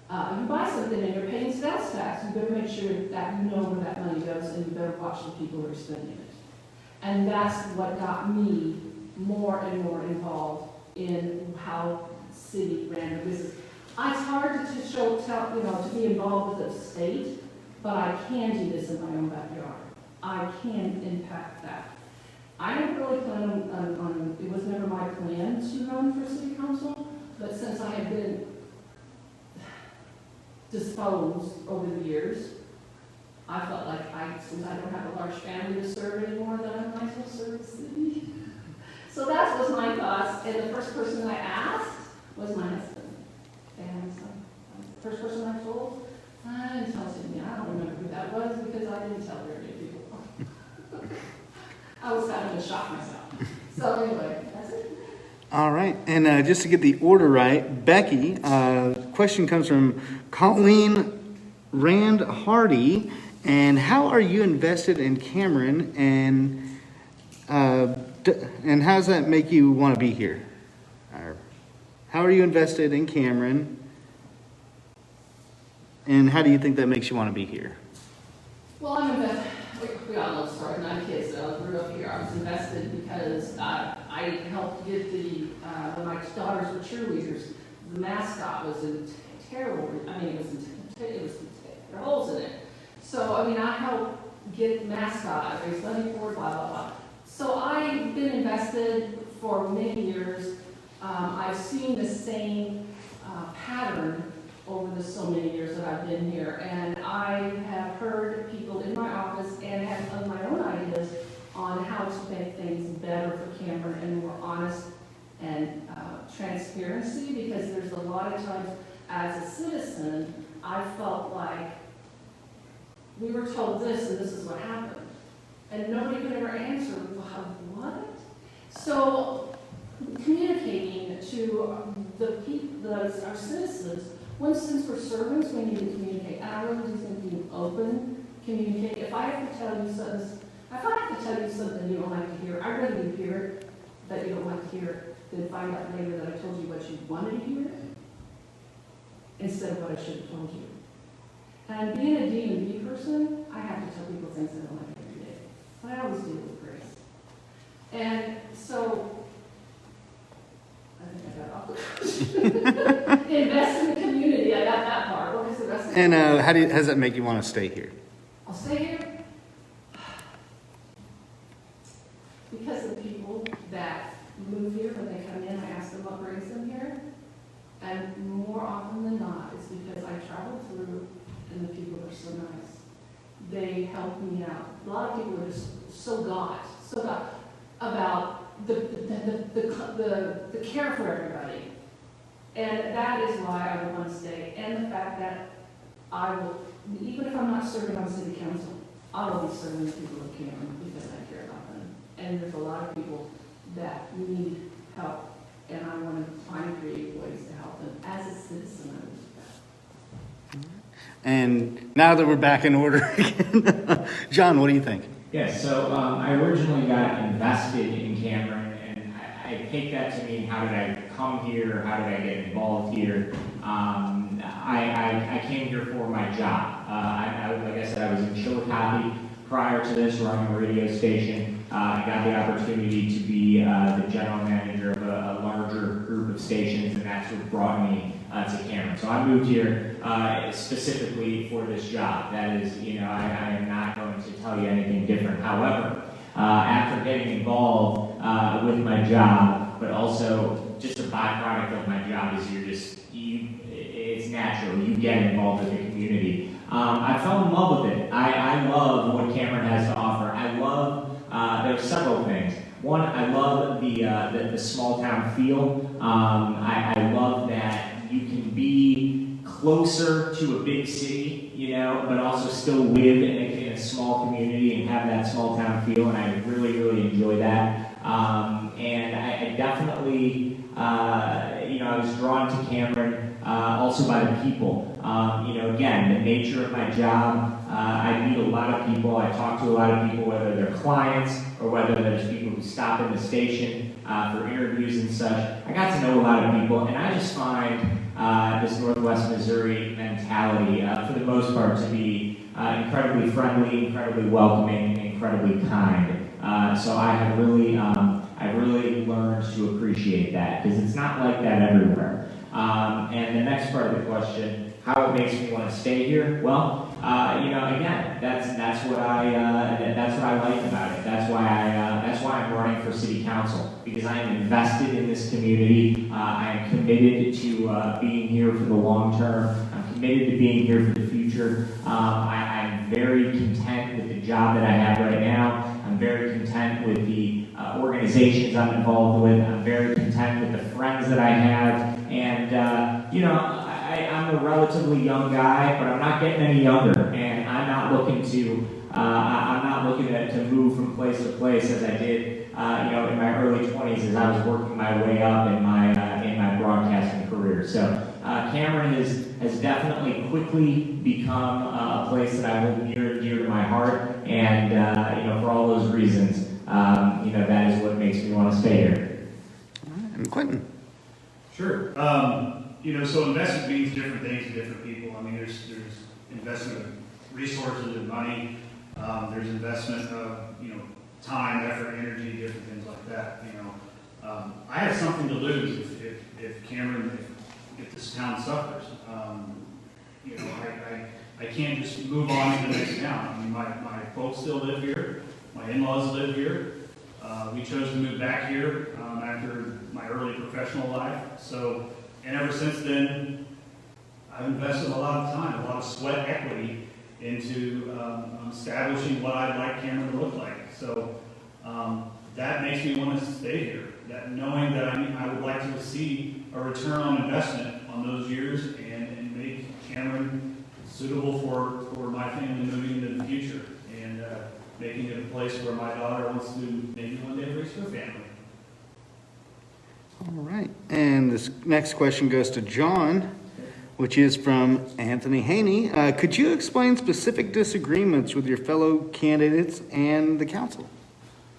Speaker 3: you buy something and you're paying sales tax, you better make sure that you know where that money goes, and you better watch the people who are spending it. And that's what got me more and more involved in how city ran the business. It's hard to be involved with the state, but I can do this in my own backyard. I can impact that. I don't really plan on, it was never my plan to run for city council, but since I have been disposed over the years, I felt like since I don't have a large family to serve anymore, that I might as well serve the city. So that was my thoughts, and the first person I asked was my husband. And so, the first person I told, I didn't tell Sydney. I don't remember who that was because I didn't tell very many people. I was having to shock myself. So anyway, that's it.
Speaker 2: All right, and just to get the order right, Becky, question comes from Colleen Rand Hardy, and how are you invested in Cameron, and how does that make you want to be here? How are you invested in Cameron, and how do you think that makes you want to be here?
Speaker 3: Well, I'm invested. We all know the story. 9 kids, so I grew up here. I was invested because I helped get when my daughters were cheerleaders, the mascot was terrible. I mean, there were holes in it. So, I helped get the mascot, I raised money for it, blah, blah, blah. So I've been invested for many years. I've seen the same pattern over the so many years that I've been here, and I have heard people in my office and have my own ideas on how to make things better for Cameron and more honest and transparency, because there's a lot of times as a citizen, I felt like we were told this and this is what happened, and nobody could ever answer, what? So communicating to the people, our citizens, since we're servants, we need to communicate hourly, and be open, communicate. If I have to tell you something you don't like to hear, I'd rather you hear it that you don't like to hear it than find out later that I told you what you wanted to hear instead of what I should have told you. And being a D&D person, I have to tell people things I don't like every day. But I always deal with grace. And so, I think I got off the question. Invest in the community, I got that part. What is the rest of it?
Speaker 2: And how does that make you want to stay here?
Speaker 3: I'll stay here because the people that move here, when they come in, I ask them what brings them here. And more often than not, it's because I travel through and the people are so nice. They help me out. A lot of people are just so got about the care for everybody. And that is why I would want to stay. And the fact that I will, even if I'm not serving on city council, I will be serving the people of Cameron because I care about them. And there's a lot of people that need help, and I want to find creative ways to help them as a citizen. I would do that.
Speaker 2: And now that we're back in order again, John, what do you think?
Speaker 4: Yes, so I originally got invested in Cameron, and I take that to mean how did I come here, how did I get involved here. I came here for my job. Like I said, I was in Chillicothe prior to this, running a radio station. I got the opportunity to be the general manager of a larger group of stations, and that's what brought me to Cameron. So I moved here specifically for this job. That is, I am not going to tell you anything different. However, after getting involved with my job, but also just a byproduct of my job is it's natural. You get involved with the community. I fell in love with it. I love what Cameron has to offer. I love, there's several things. One, I love the small town feel. I love that you can be closer to a big city, but also still live in a small community and have that small town feel, and I really, really enjoy that. And I definitely, I was drawn to Cameron also by the people. Again, the nature of my job, I meet a lot of people, I talk to a lot of people, whether they're clients or whether there's people who stop in the station for interviews and such. I got to know a lot of people, and I just find this Northwest Missouri mentality, for the most part, to be incredibly friendly, incredibly welcoming, incredibly kind. So I've really learned to appreciate that, because it's not like that everywhere. And the next part of the question, how it makes me want to stay here? Well, again, that's what I like about it. That's why I'm running for city council, because I am invested in this community. I am committed to being here for the long term. I'm committed to being here for the future. I'm very content with the job that I have right now. I'm very content with the organizations I'm involved with. I'm very content with the friends that I have. And, I'm a relatively young guy, but I'm not getting any younger. And I'm not looking to move from place to place as I did, in my early 20s as I was working my way up in my broadcasting career. So Cameron has definitely quickly become a place that I hold near and dear to my heart. And, for all those reasons, that is what makes me want to stay here.
Speaker 2: And Quinten.
Speaker 5: Sure. So investment means different things to different people. I mean, there's investment of resources and money. There's investment of, time, effort, energy, different things like that. I have something to lose if Cameron, if this town suffers. I can't just move on to the next town. I mean, my folks still live here. My in-laws live here. We chose to move back here after my early professional life. So, and ever since then, I've invested a lot of time, a lot of sweat equity into establishing what I'd like Cameron to look like. So that makes me want to stay here. That knowing that I would like to see a return on investment on those years and make Cameron suitable for my family moving into the future, and making it a place where my daughter wants to maybe one day raise her family.
Speaker 2: All right. And this next question goes to John, which is from Anthony Haney. Could you explain specific disagreements with your fellow candidates and the council?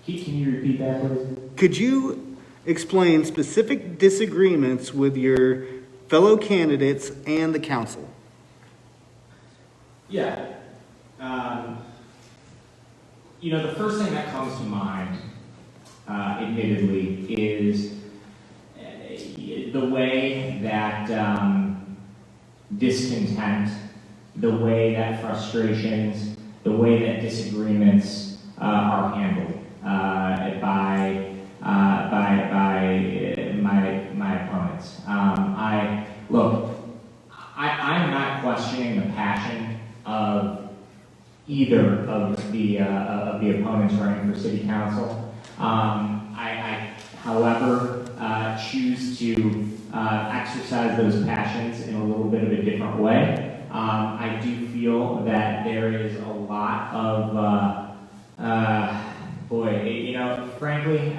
Speaker 4: Keith, can you repeat that, please?
Speaker 2: Could you explain specific disagreements with your fellow candidates and the council?
Speaker 4: Yeah. The first thing that comes to mind, admittedly, is the way that discontent, the way that frustrations, the way that disagreements are handled by my opponents. I'm not questioning the passion of either of the opponents running for city council. I however, choose to exercise those passions in a little bit of a different way. I do feel that there is a lot of, frankly,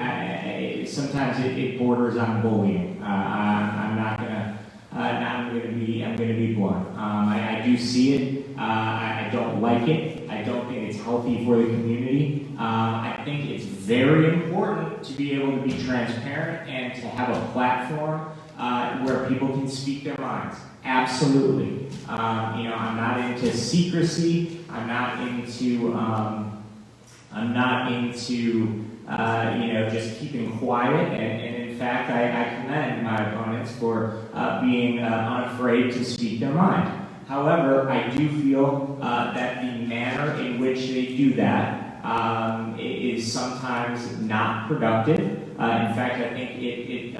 Speaker 4: sometimes it borders on bullying. I'm gonna be blunt. I do see it. I don't like it. I don't think it's healthy for the community. I think it's very important to be able to be transparent and to have a platform where people can speak their minds. Absolutely. I'm not into secrecy. I'm not into just keeping quiet. And in fact, I commend my opponents for being unafraid to speak their mind. However, I do feel that the manner in which they do that is sometimes not productive. In fact, I think it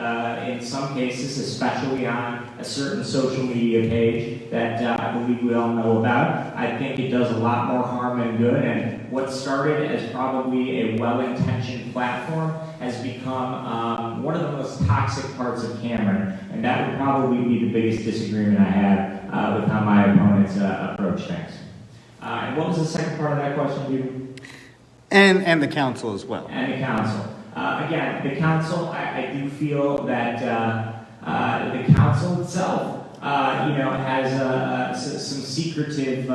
Speaker 4: in some cases, especially on a certain social media page that I believe we all know about, I think it does a lot more harm than good. And what started as probably a well-intentioned platform has become one of the most toxic parts of Cameron. And that would probably be the biggest disagreement I have with how my opponents approach things. And what was the second part of that question, you?
Speaker 2: And the council as well.
Speaker 4: And the council. Again, the council, I do feel that the council itself, has some secretive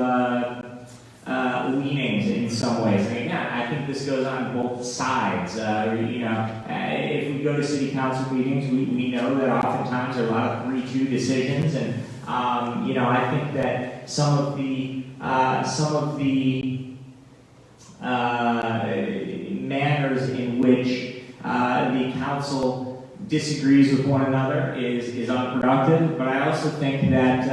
Speaker 4: leanings in some ways. And again, I think this goes on both sides. If we go to city council meetings, we know that oftentimes there are a lot of 3-2 decisions, and I think that some of the manners in which the council disagrees with one another is unproductive, but I also think that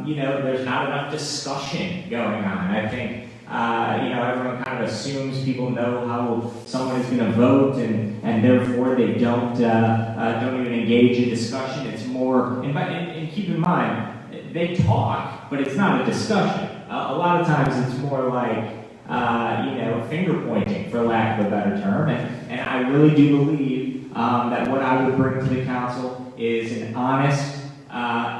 Speaker 4: there's not enough discussion going on. I think everyone kind of assumes people know how someone is going to vote, and therefore they don't even engage in discussion. It's more, and keep in mind, they talk, but it's not a discussion. A lot of times it's more like finger pointing, for lack of a better term. And I really do believe that what I would bring to the council is an honest,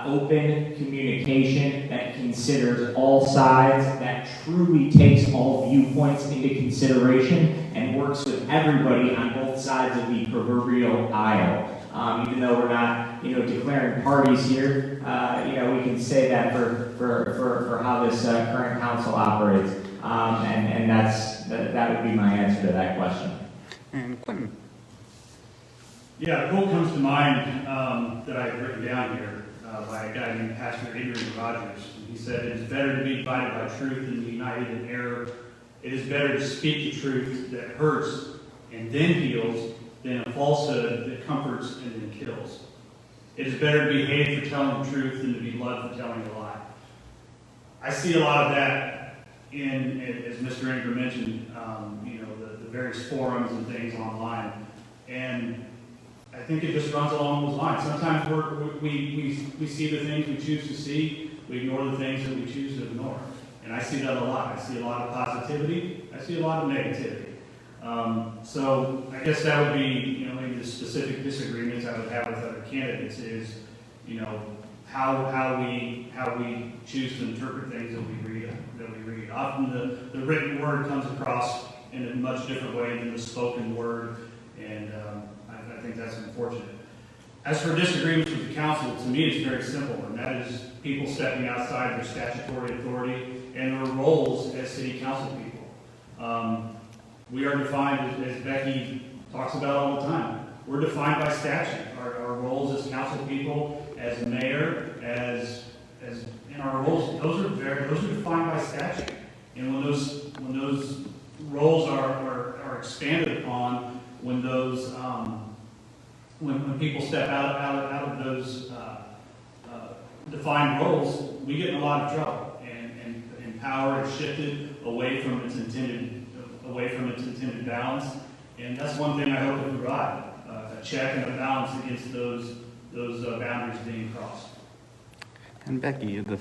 Speaker 4: open communication that considers all sides, that truly takes all viewpoints into consideration, and works with everybody on both sides of the proverbial aisle. Even though we're not, declaring parties here, we can say that for how this current council operates. And that would be my answer to that question.
Speaker 2: And Quinten.
Speaker 5: Yeah, a quote comes to mind that I've written down here by a guy named Pastor Ingram Rogers. He said, "It is better to be divided by truth than united in error. It is better to speak the truth that hurts and then heals than a falsehood that comforts and then kills. It is better to be hated for telling the truth than to be loved for telling a lie." I see a lot of that in, as Mr. Ingram mentioned, the various forums and things online. And I think it just runs along those lines. Sometimes we see the things we choose to see, we ignore the things that we choose to ignore. And I see that a lot. I see a lot of positivity, I see a lot of negativity. So I guess that would be, maybe the specific disagreements I would have with other candidates is, how we choose to interpret things that we read. Often the written word comes across in a much different way than the spoken word, and I think that's unfortunate. As for disagreements with the council, to me it's very simple, and that is people stepping outside their statutory authority and their roles as city council people. We are defined, as Becky talks about all the time, we're defined by statute. Our roles as council people, as mayor, as in our roles, those are defined by statute. And when those roles are expanded upon, when those when people step out of those defined roles, we get in a lot of trouble, and power is shifted away from its intended balance. And that's one thing I hope to provide, a check and a balance against those boundaries being crossed.
Speaker 2: And Becky,
Speaker 3: when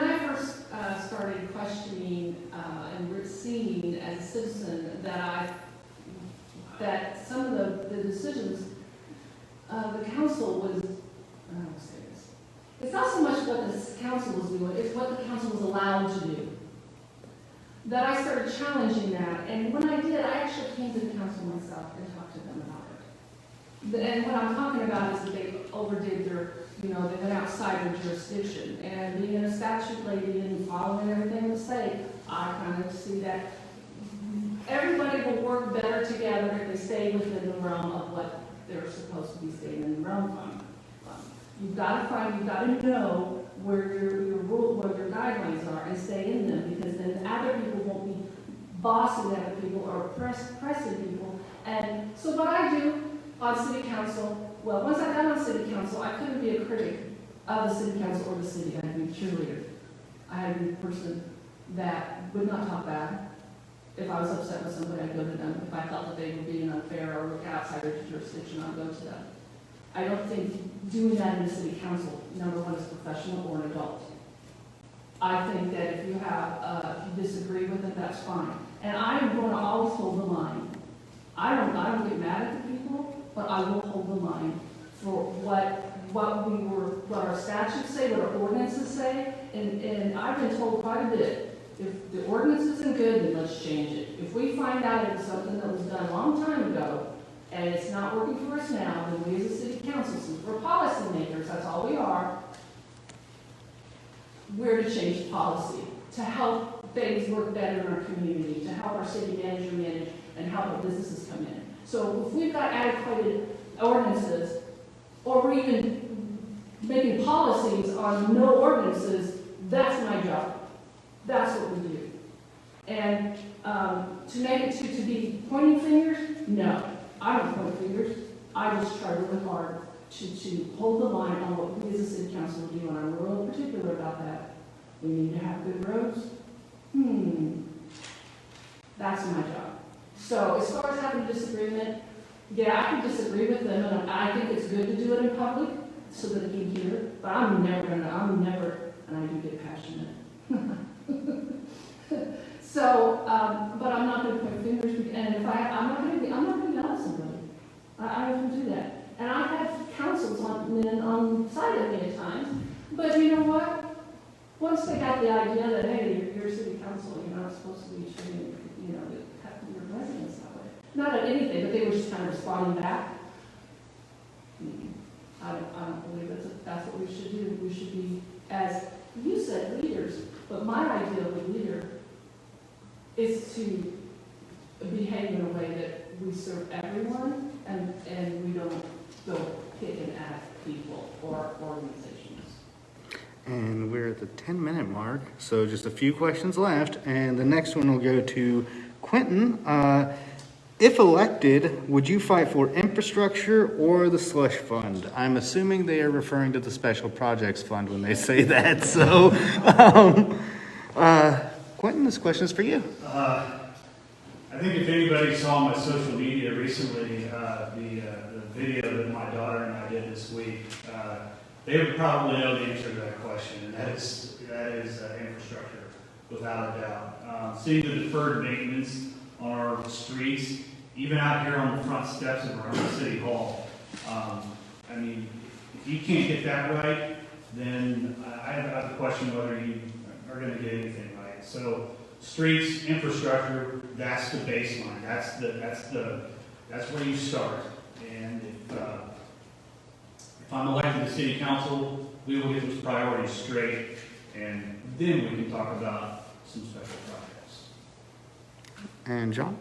Speaker 3: I first started questioning and seeing as a citizen that some of the decisions the council was, I don't want to say this, it's not so much what the council was doing, it's what the council was allowed to do. That I started challenging that, and when I did, I actually came to the council myself and talked to them about it. And what I'm talking about is that they overdid their, they went outside their jurisdiction. And being a statute lady and following everything they say, I kind of see that everybody will work better together if they stay within the realm of what they're supposed to be staying in the realm of. You've got to know where your guidelines are and stay in them, because then other people won't be bossing other people or pressing people. And so what I do on city council, well, once I got on city council, I couldn't be a critic of the city council or the city. I had to be a cheerleader. I had to be a person that would not talk bad, If I was upset with somebody, I'd go to them. If I felt that they were being unfair or outside of jurisdiction, I'd go to them. I don't think doing that in the city council, number one, is professional or an adult. I think that if you have, if you disagree with it, that's fine. And I am going to always hold the line. I don't get mad at the people, but I will hold the line for what our statutes say, what our ordinances say, and I've been told quite a bit. If the ordinance isn't good, then let's change it. If we find out it's something that was done a long time ago, and it's not working for us now, then we as a city council, since we're policymakers, that's all we are, we're to change policy, to help things work better in our community, to help our city manager manage, and help our businesses come in. So if we've got adequate ordinances, or we're even making policies on no ordinances, that's my job. That's what we do. And to make it to be pointing fingers, no. I don't point fingers. I just try really hard to hold the line on what we as a city council do, and I'm real particular about that. We need to have good roads. That's my job. So as far as having a disagreement, yeah, I can disagree with them, and I think it's good to do it in public so that they can hear, but I'm never, and I do get passionate. So, but I'm not going to point fingers, and if I'm not going to yell at somebody. I don't do that. And I've had councils on side of me at times, but you know what? Once they got the idea that, hey, you're a city council, you're not supposed to be treating, your residents that way. Not at anything, but they were just kind of responding back. I don't believe that's what we should do. We should be, as you said, leaders. But my idea of a leader is to behave in a way that we serve everyone and we don't go picking at people or organizations.
Speaker 2: And we're at the 10-minute mark, so just a few questions left. And the next one will go to Quinten. If elected, would you fight for infrastructure or the slush fund? I'm assuming they are referring to the special projects fund when they say that. So, Quinten, this question is for you.
Speaker 5: I think if anybody saw my social media recently, the video that my daughter and I did this week, they would probably know the answer to that question, and that is infrastructure, without a doubt. Seeing the deferred maintenance on our streets, even out here on the front steps of our own city hall. I mean, if you can't get that right, then I have to question whether you are going to get anything right. So, streets, infrastructure, that's the baseline. That's where you start. And if I'm elected to city council, we will get those priorities straight, and then we can talk about some special projects.
Speaker 2: And John?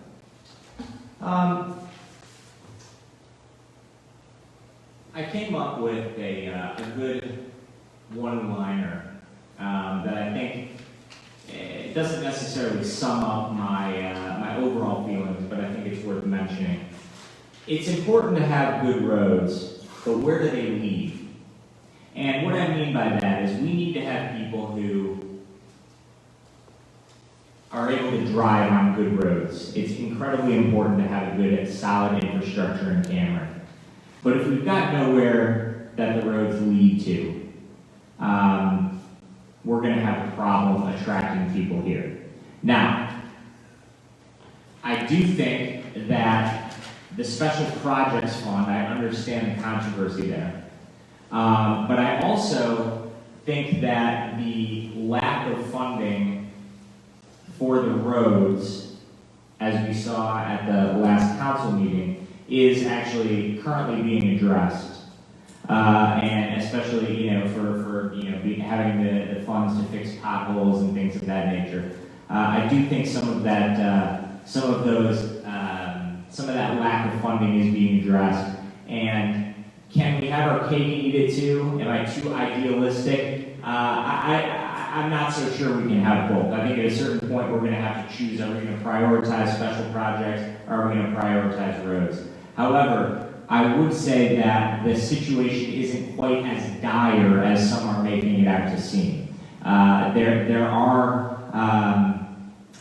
Speaker 4: I came up with a good one-liner that I think it doesn't necessarily sum up my overall feelings, but I think it's worth mentioning. It's important to have good roads, but where do they lead? And what I mean by that is we need to have people who are able to drive on good roads. It's incredibly important to have a good, solid infrastructure in Cameron. But if we've got nowhere that the roads lead to, we're going to have a problem attracting people here. Now, I do think that the Special Projects Fund, I understand the controversy there, but I also think that the lack of funding for the roads, as we saw at the last council meeting, is actually currently being addressed. And especially, for having the funds to fix potholes and things of that nature. I do think some of that lack of funding is being addressed. And can we have our cake and eat it too? Am I too idealistic? I'm not so sure we can have both. I think at a certain point we're going to have to choose: are we going to prioritize special projects, or are we going to prioritize roads? However, I would say that the situation isn't quite as dire as some are making it out to seem. There are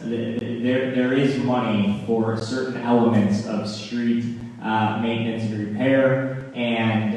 Speaker 4: there is money for certain elements of street maintenance and repair, and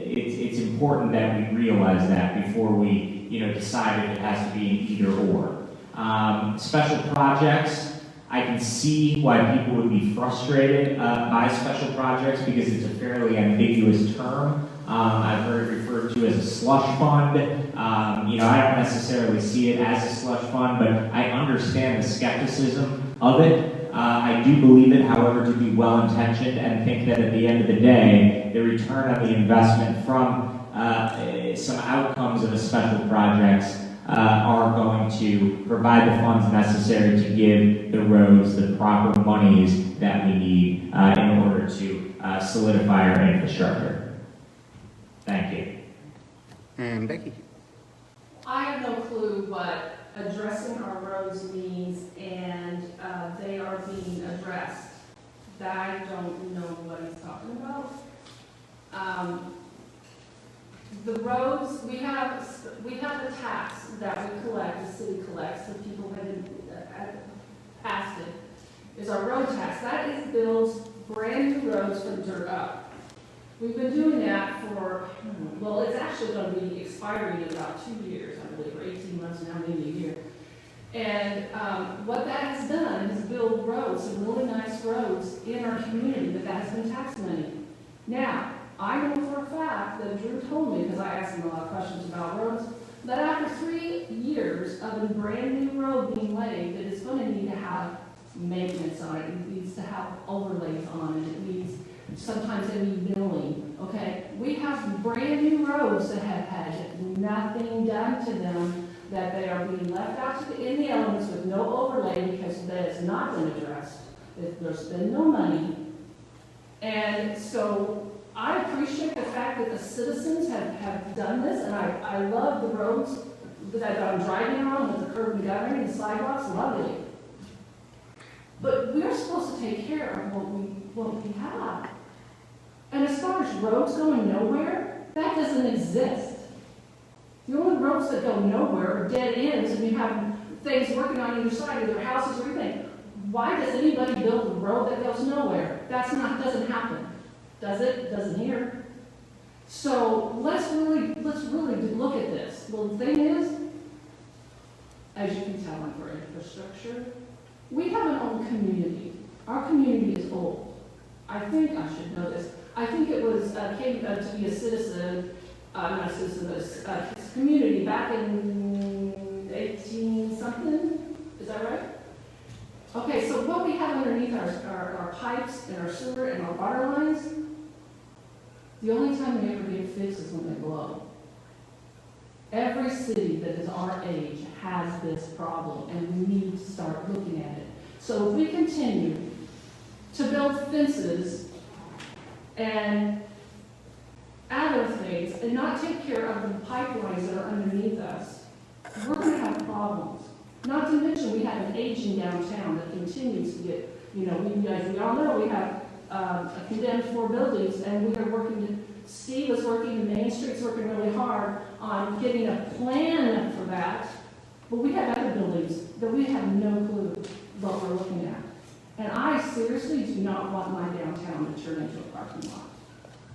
Speaker 4: it's important that we realize that before we decide if it has to be an either or. Special projects, I can see why people would be frustrated by special projects because it's a fairly ambiguous term. I've heard it referred to as a slush fund. I don't necessarily see it as a slush fund, but I understand the skepticism of it. I do believe it, however, to be well-intentioned, and think that at the end of the day, the return on the investment from some outcomes of a special projects are going to provide the funds necessary to give the roads the proper monies that we need in order to solidify our infrastructure. Thank you.
Speaker 2: And Becky.
Speaker 3: I have no clue what addressing our roads means, and they are being addressed. I don't know what he's talking about. The roads, we have the tax that we collect, the city collects, the people have passed it, is our road tax. That is builds brand new roads from dirt up. We've been doing that for, well, it's actually going to be expiring in about 2 years, I believe, or 18 months now, maybe a year. And what that has done is build roads, some really nice roads in our community, but that has been tax money. Now, I know for a fact that Drew told me, because I asked him a lot of questions about roads, that after 3 years of a brand new road being laid, that it's going to need to have maintenance on it. It needs to have overlays on it. It needs, sometimes they need milling. Okay, we have brand new roads that have had nothing done to them, that they are being left out in the elements with no overlay because that has not been addressed. There's been no money. And so I appreciate the fact that the citizens have done this, and I love the roads that I'm driving on with the curb and guttering and sidewalks, lovely. But we're supposed to take care of what we have. And as far as roads going nowhere, that doesn't exist. The only roads that go nowhere are dead ends, and you have things working on either side of their houses or anything. Why does anybody build a road that goes nowhere? Doesn't happen. Does it? Doesn't here. So let's really look at this. Well, the thing is, as you can tell, for infrastructure, we have an old community. Our community is old. I think I should know this. I think it was came to be a citizen, not a citizen, but a community back in 18-something. Is that right? Okay, so what we have underneath our pipes and our sewer and our water lines, the only time they ever get fixed is when they blow. Every city that is our age has this problem, and we need to start looking at it. So if we continue to build fences and other things and not take care of the pipelines that are underneath us, we're going to have problems. Not to mention we have an aging downtown that continues to get, we all know we have condemned 4 buildings, and we are working, Steve is working, the Main Street's working really hard on getting a plan for that, but we have other buildings that we have no clue what we're looking at. And I seriously do not want my downtown to turn into a parking lot.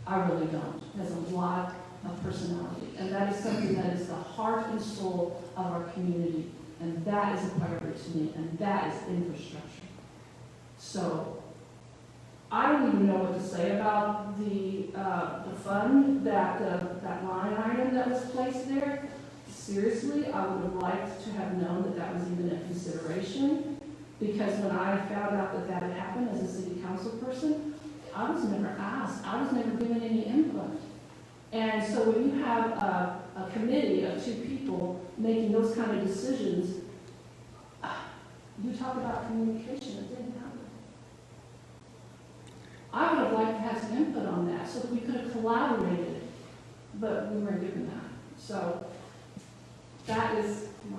Speaker 3: I really don't. It has a lot of personality, and that is something that is the heart and soul of our community. And that is a priority to me, and that is infrastructure. So I don't even know what to say about the fund, that line item that was placed there. Seriously, I would have liked to have known that was even a consideration, because when I found out that had happened as a city council person, I was never asked. I was never given any input. And so when you have a committee of 2 people making those kind of decisions, you talk about communication, it didn't happen. I would have liked to have some input on that so that we could have collaborated, but we weren't given that. So that is my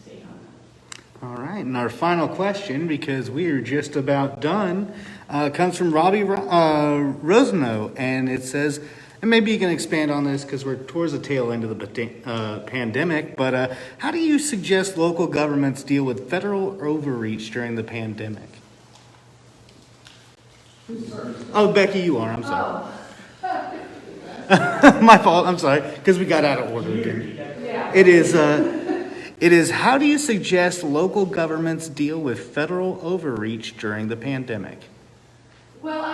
Speaker 3: take on that.
Speaker 2: All right, and our final question, because we are just about done, comes from Robbie Rosano, and it says, And maybe you can expand on this because we're towards the tail end of the pandemic, but how do you suggest local governments deal with federal overreach during the pandemic? Oh, Becky, you are. I'm sorry. My fault. I'm sorry, because we got out of order again.
Speaker 3: Yeah.
Speaker 2: It is how do you suggest local governments deal with federal overreach during the pandemic?
Speaker 3: Well,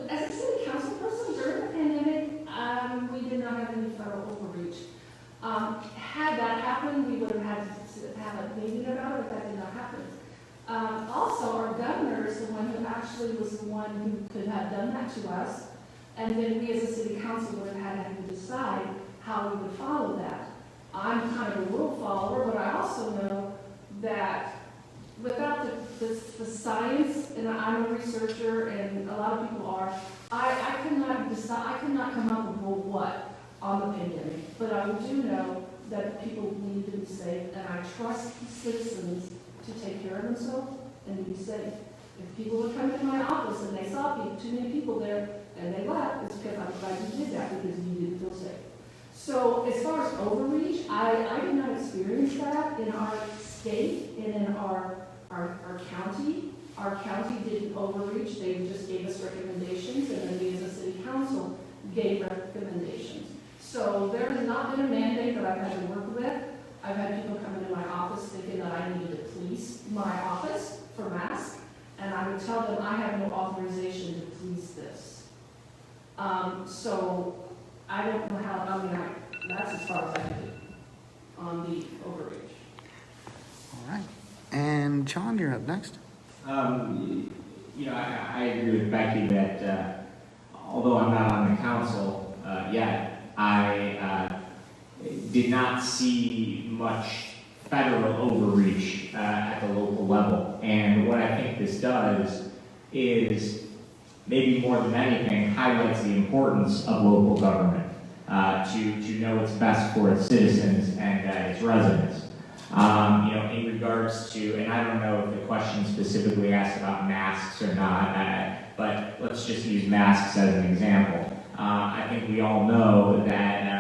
Speaker 3: as a city council person during the pandemic, we did not have any federal overreach. Had that happened, we would have had to have a meeting about it, but that did not happen. Also, our governor is the one who actually was the one who could have done that to us, and then we as a city council would have had to decide how we would follow that. I'm kind of a rule follower, but I also know that without the science, and I'm a researcher, and a lot of people are, I cannot decide, I cannot come up with what on the pandemic, but I do know that people need to be safe, and I trust citizens to take care of themselves and to be safe. If people would come to my office and they saw too many people there and they left, it's because I'm glad you did that because you didn't feel safe. So as far as overreach, I did not experience that in our state and in our county. Our county didn't overreach. They just gave us recommendations, and then we as a city council gave recommendations. So there has not been a mandate that I've had to work with. I've had people come into my office thinking that I needed to police my office for masks, and I would tell them I have no authorization to police this. So I don't know how, that's as far as I can do on the overreach.
Speaker 2: All right. And John, you're up next.
Speaker 4: I agree with Becky that although I'm not on the council yet, I did not see much federal overreach at the local level. And what I think this does is, maybe more than anything, highlights the importance of local government to know what's best for its citizens and its residents. In regards to, and I don't know if the question specifically asked about masks or not, but let's just use masks as an example. I think we all know that,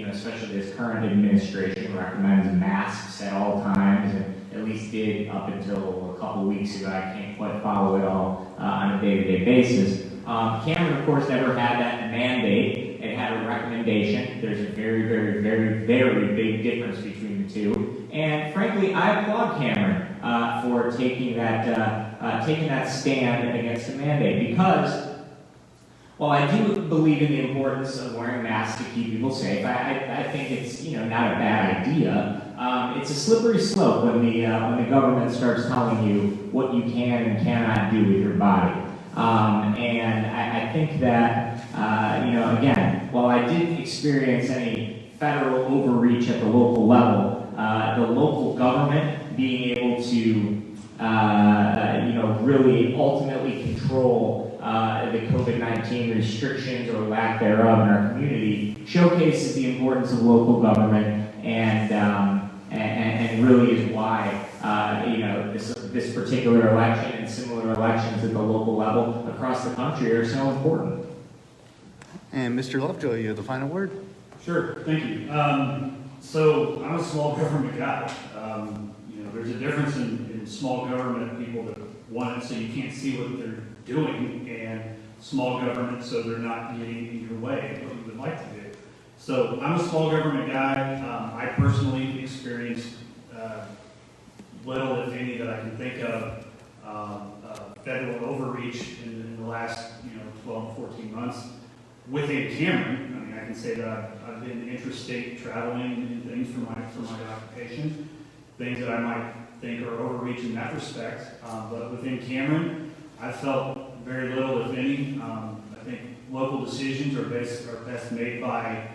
Speaker 4: especially this current administration recommends masks at all times, and at least did up until a couple weeks ago. I can't quite follow it all on a day-to-day basis. Cameron, of course, never had that mandate. It had a recommendation. There's a very, very, very, very big difference between the two. And frankly, I applaud Cameron for taking that stand against the mandate, because while I do believe in the importance of wearing masks to keep people safe, I think it's not a bad idea. It's a slippery slope when the government starts telling you what you can and cannot do with your body. And I think that again, while I didn't experience any federal overreach at the local level, the local government being able to really ultimately control the COVID-19 restrictions or lack thereof in our community showcases the importance of local government, and really is why this particular election and similar elections at the local level across the country are so important.
Speaker 2: And Mr. Lovejoy, you have the final word.
Speaker 5: Sure, thank you. So I'm a small government guy. There's a difference in small government people that want it so you can't see what they're doing, and small government so they're not getting in your way of what you would like to do. So I'm a small government guy. I personally experienced little, if any, that I can think of federal overreach in the last 12 to 14 months. Within Cameron, I can say that I've been interstate traveling and things for my occupation, things that I might think are overreach in that respect. But within Cameron, I felt very little, if any. I think local decisions are best made by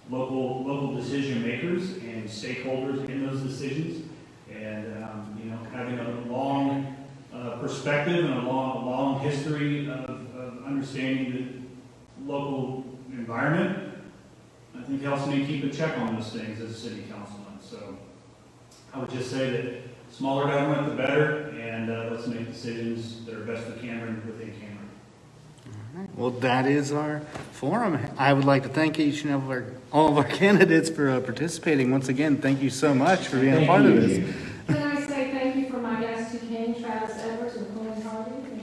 Speaker 5: local decision makers and stakeholders in those decisions. And having a long perspective and a long history of understanding the local environment, I think helps me keep a check on those things as a city councilman. So I would just say that smaller government, the better, and let's make decisions that are best for Cameron within Cameron.
Speaker 2: All Well, that is our forum. I would like to thank each and all of our candidates for participating. Once again, thank you so much for being a part of this.
Speaker 3: Can I say thank you for my guests who came, Travis Edwards and Colin Hardy?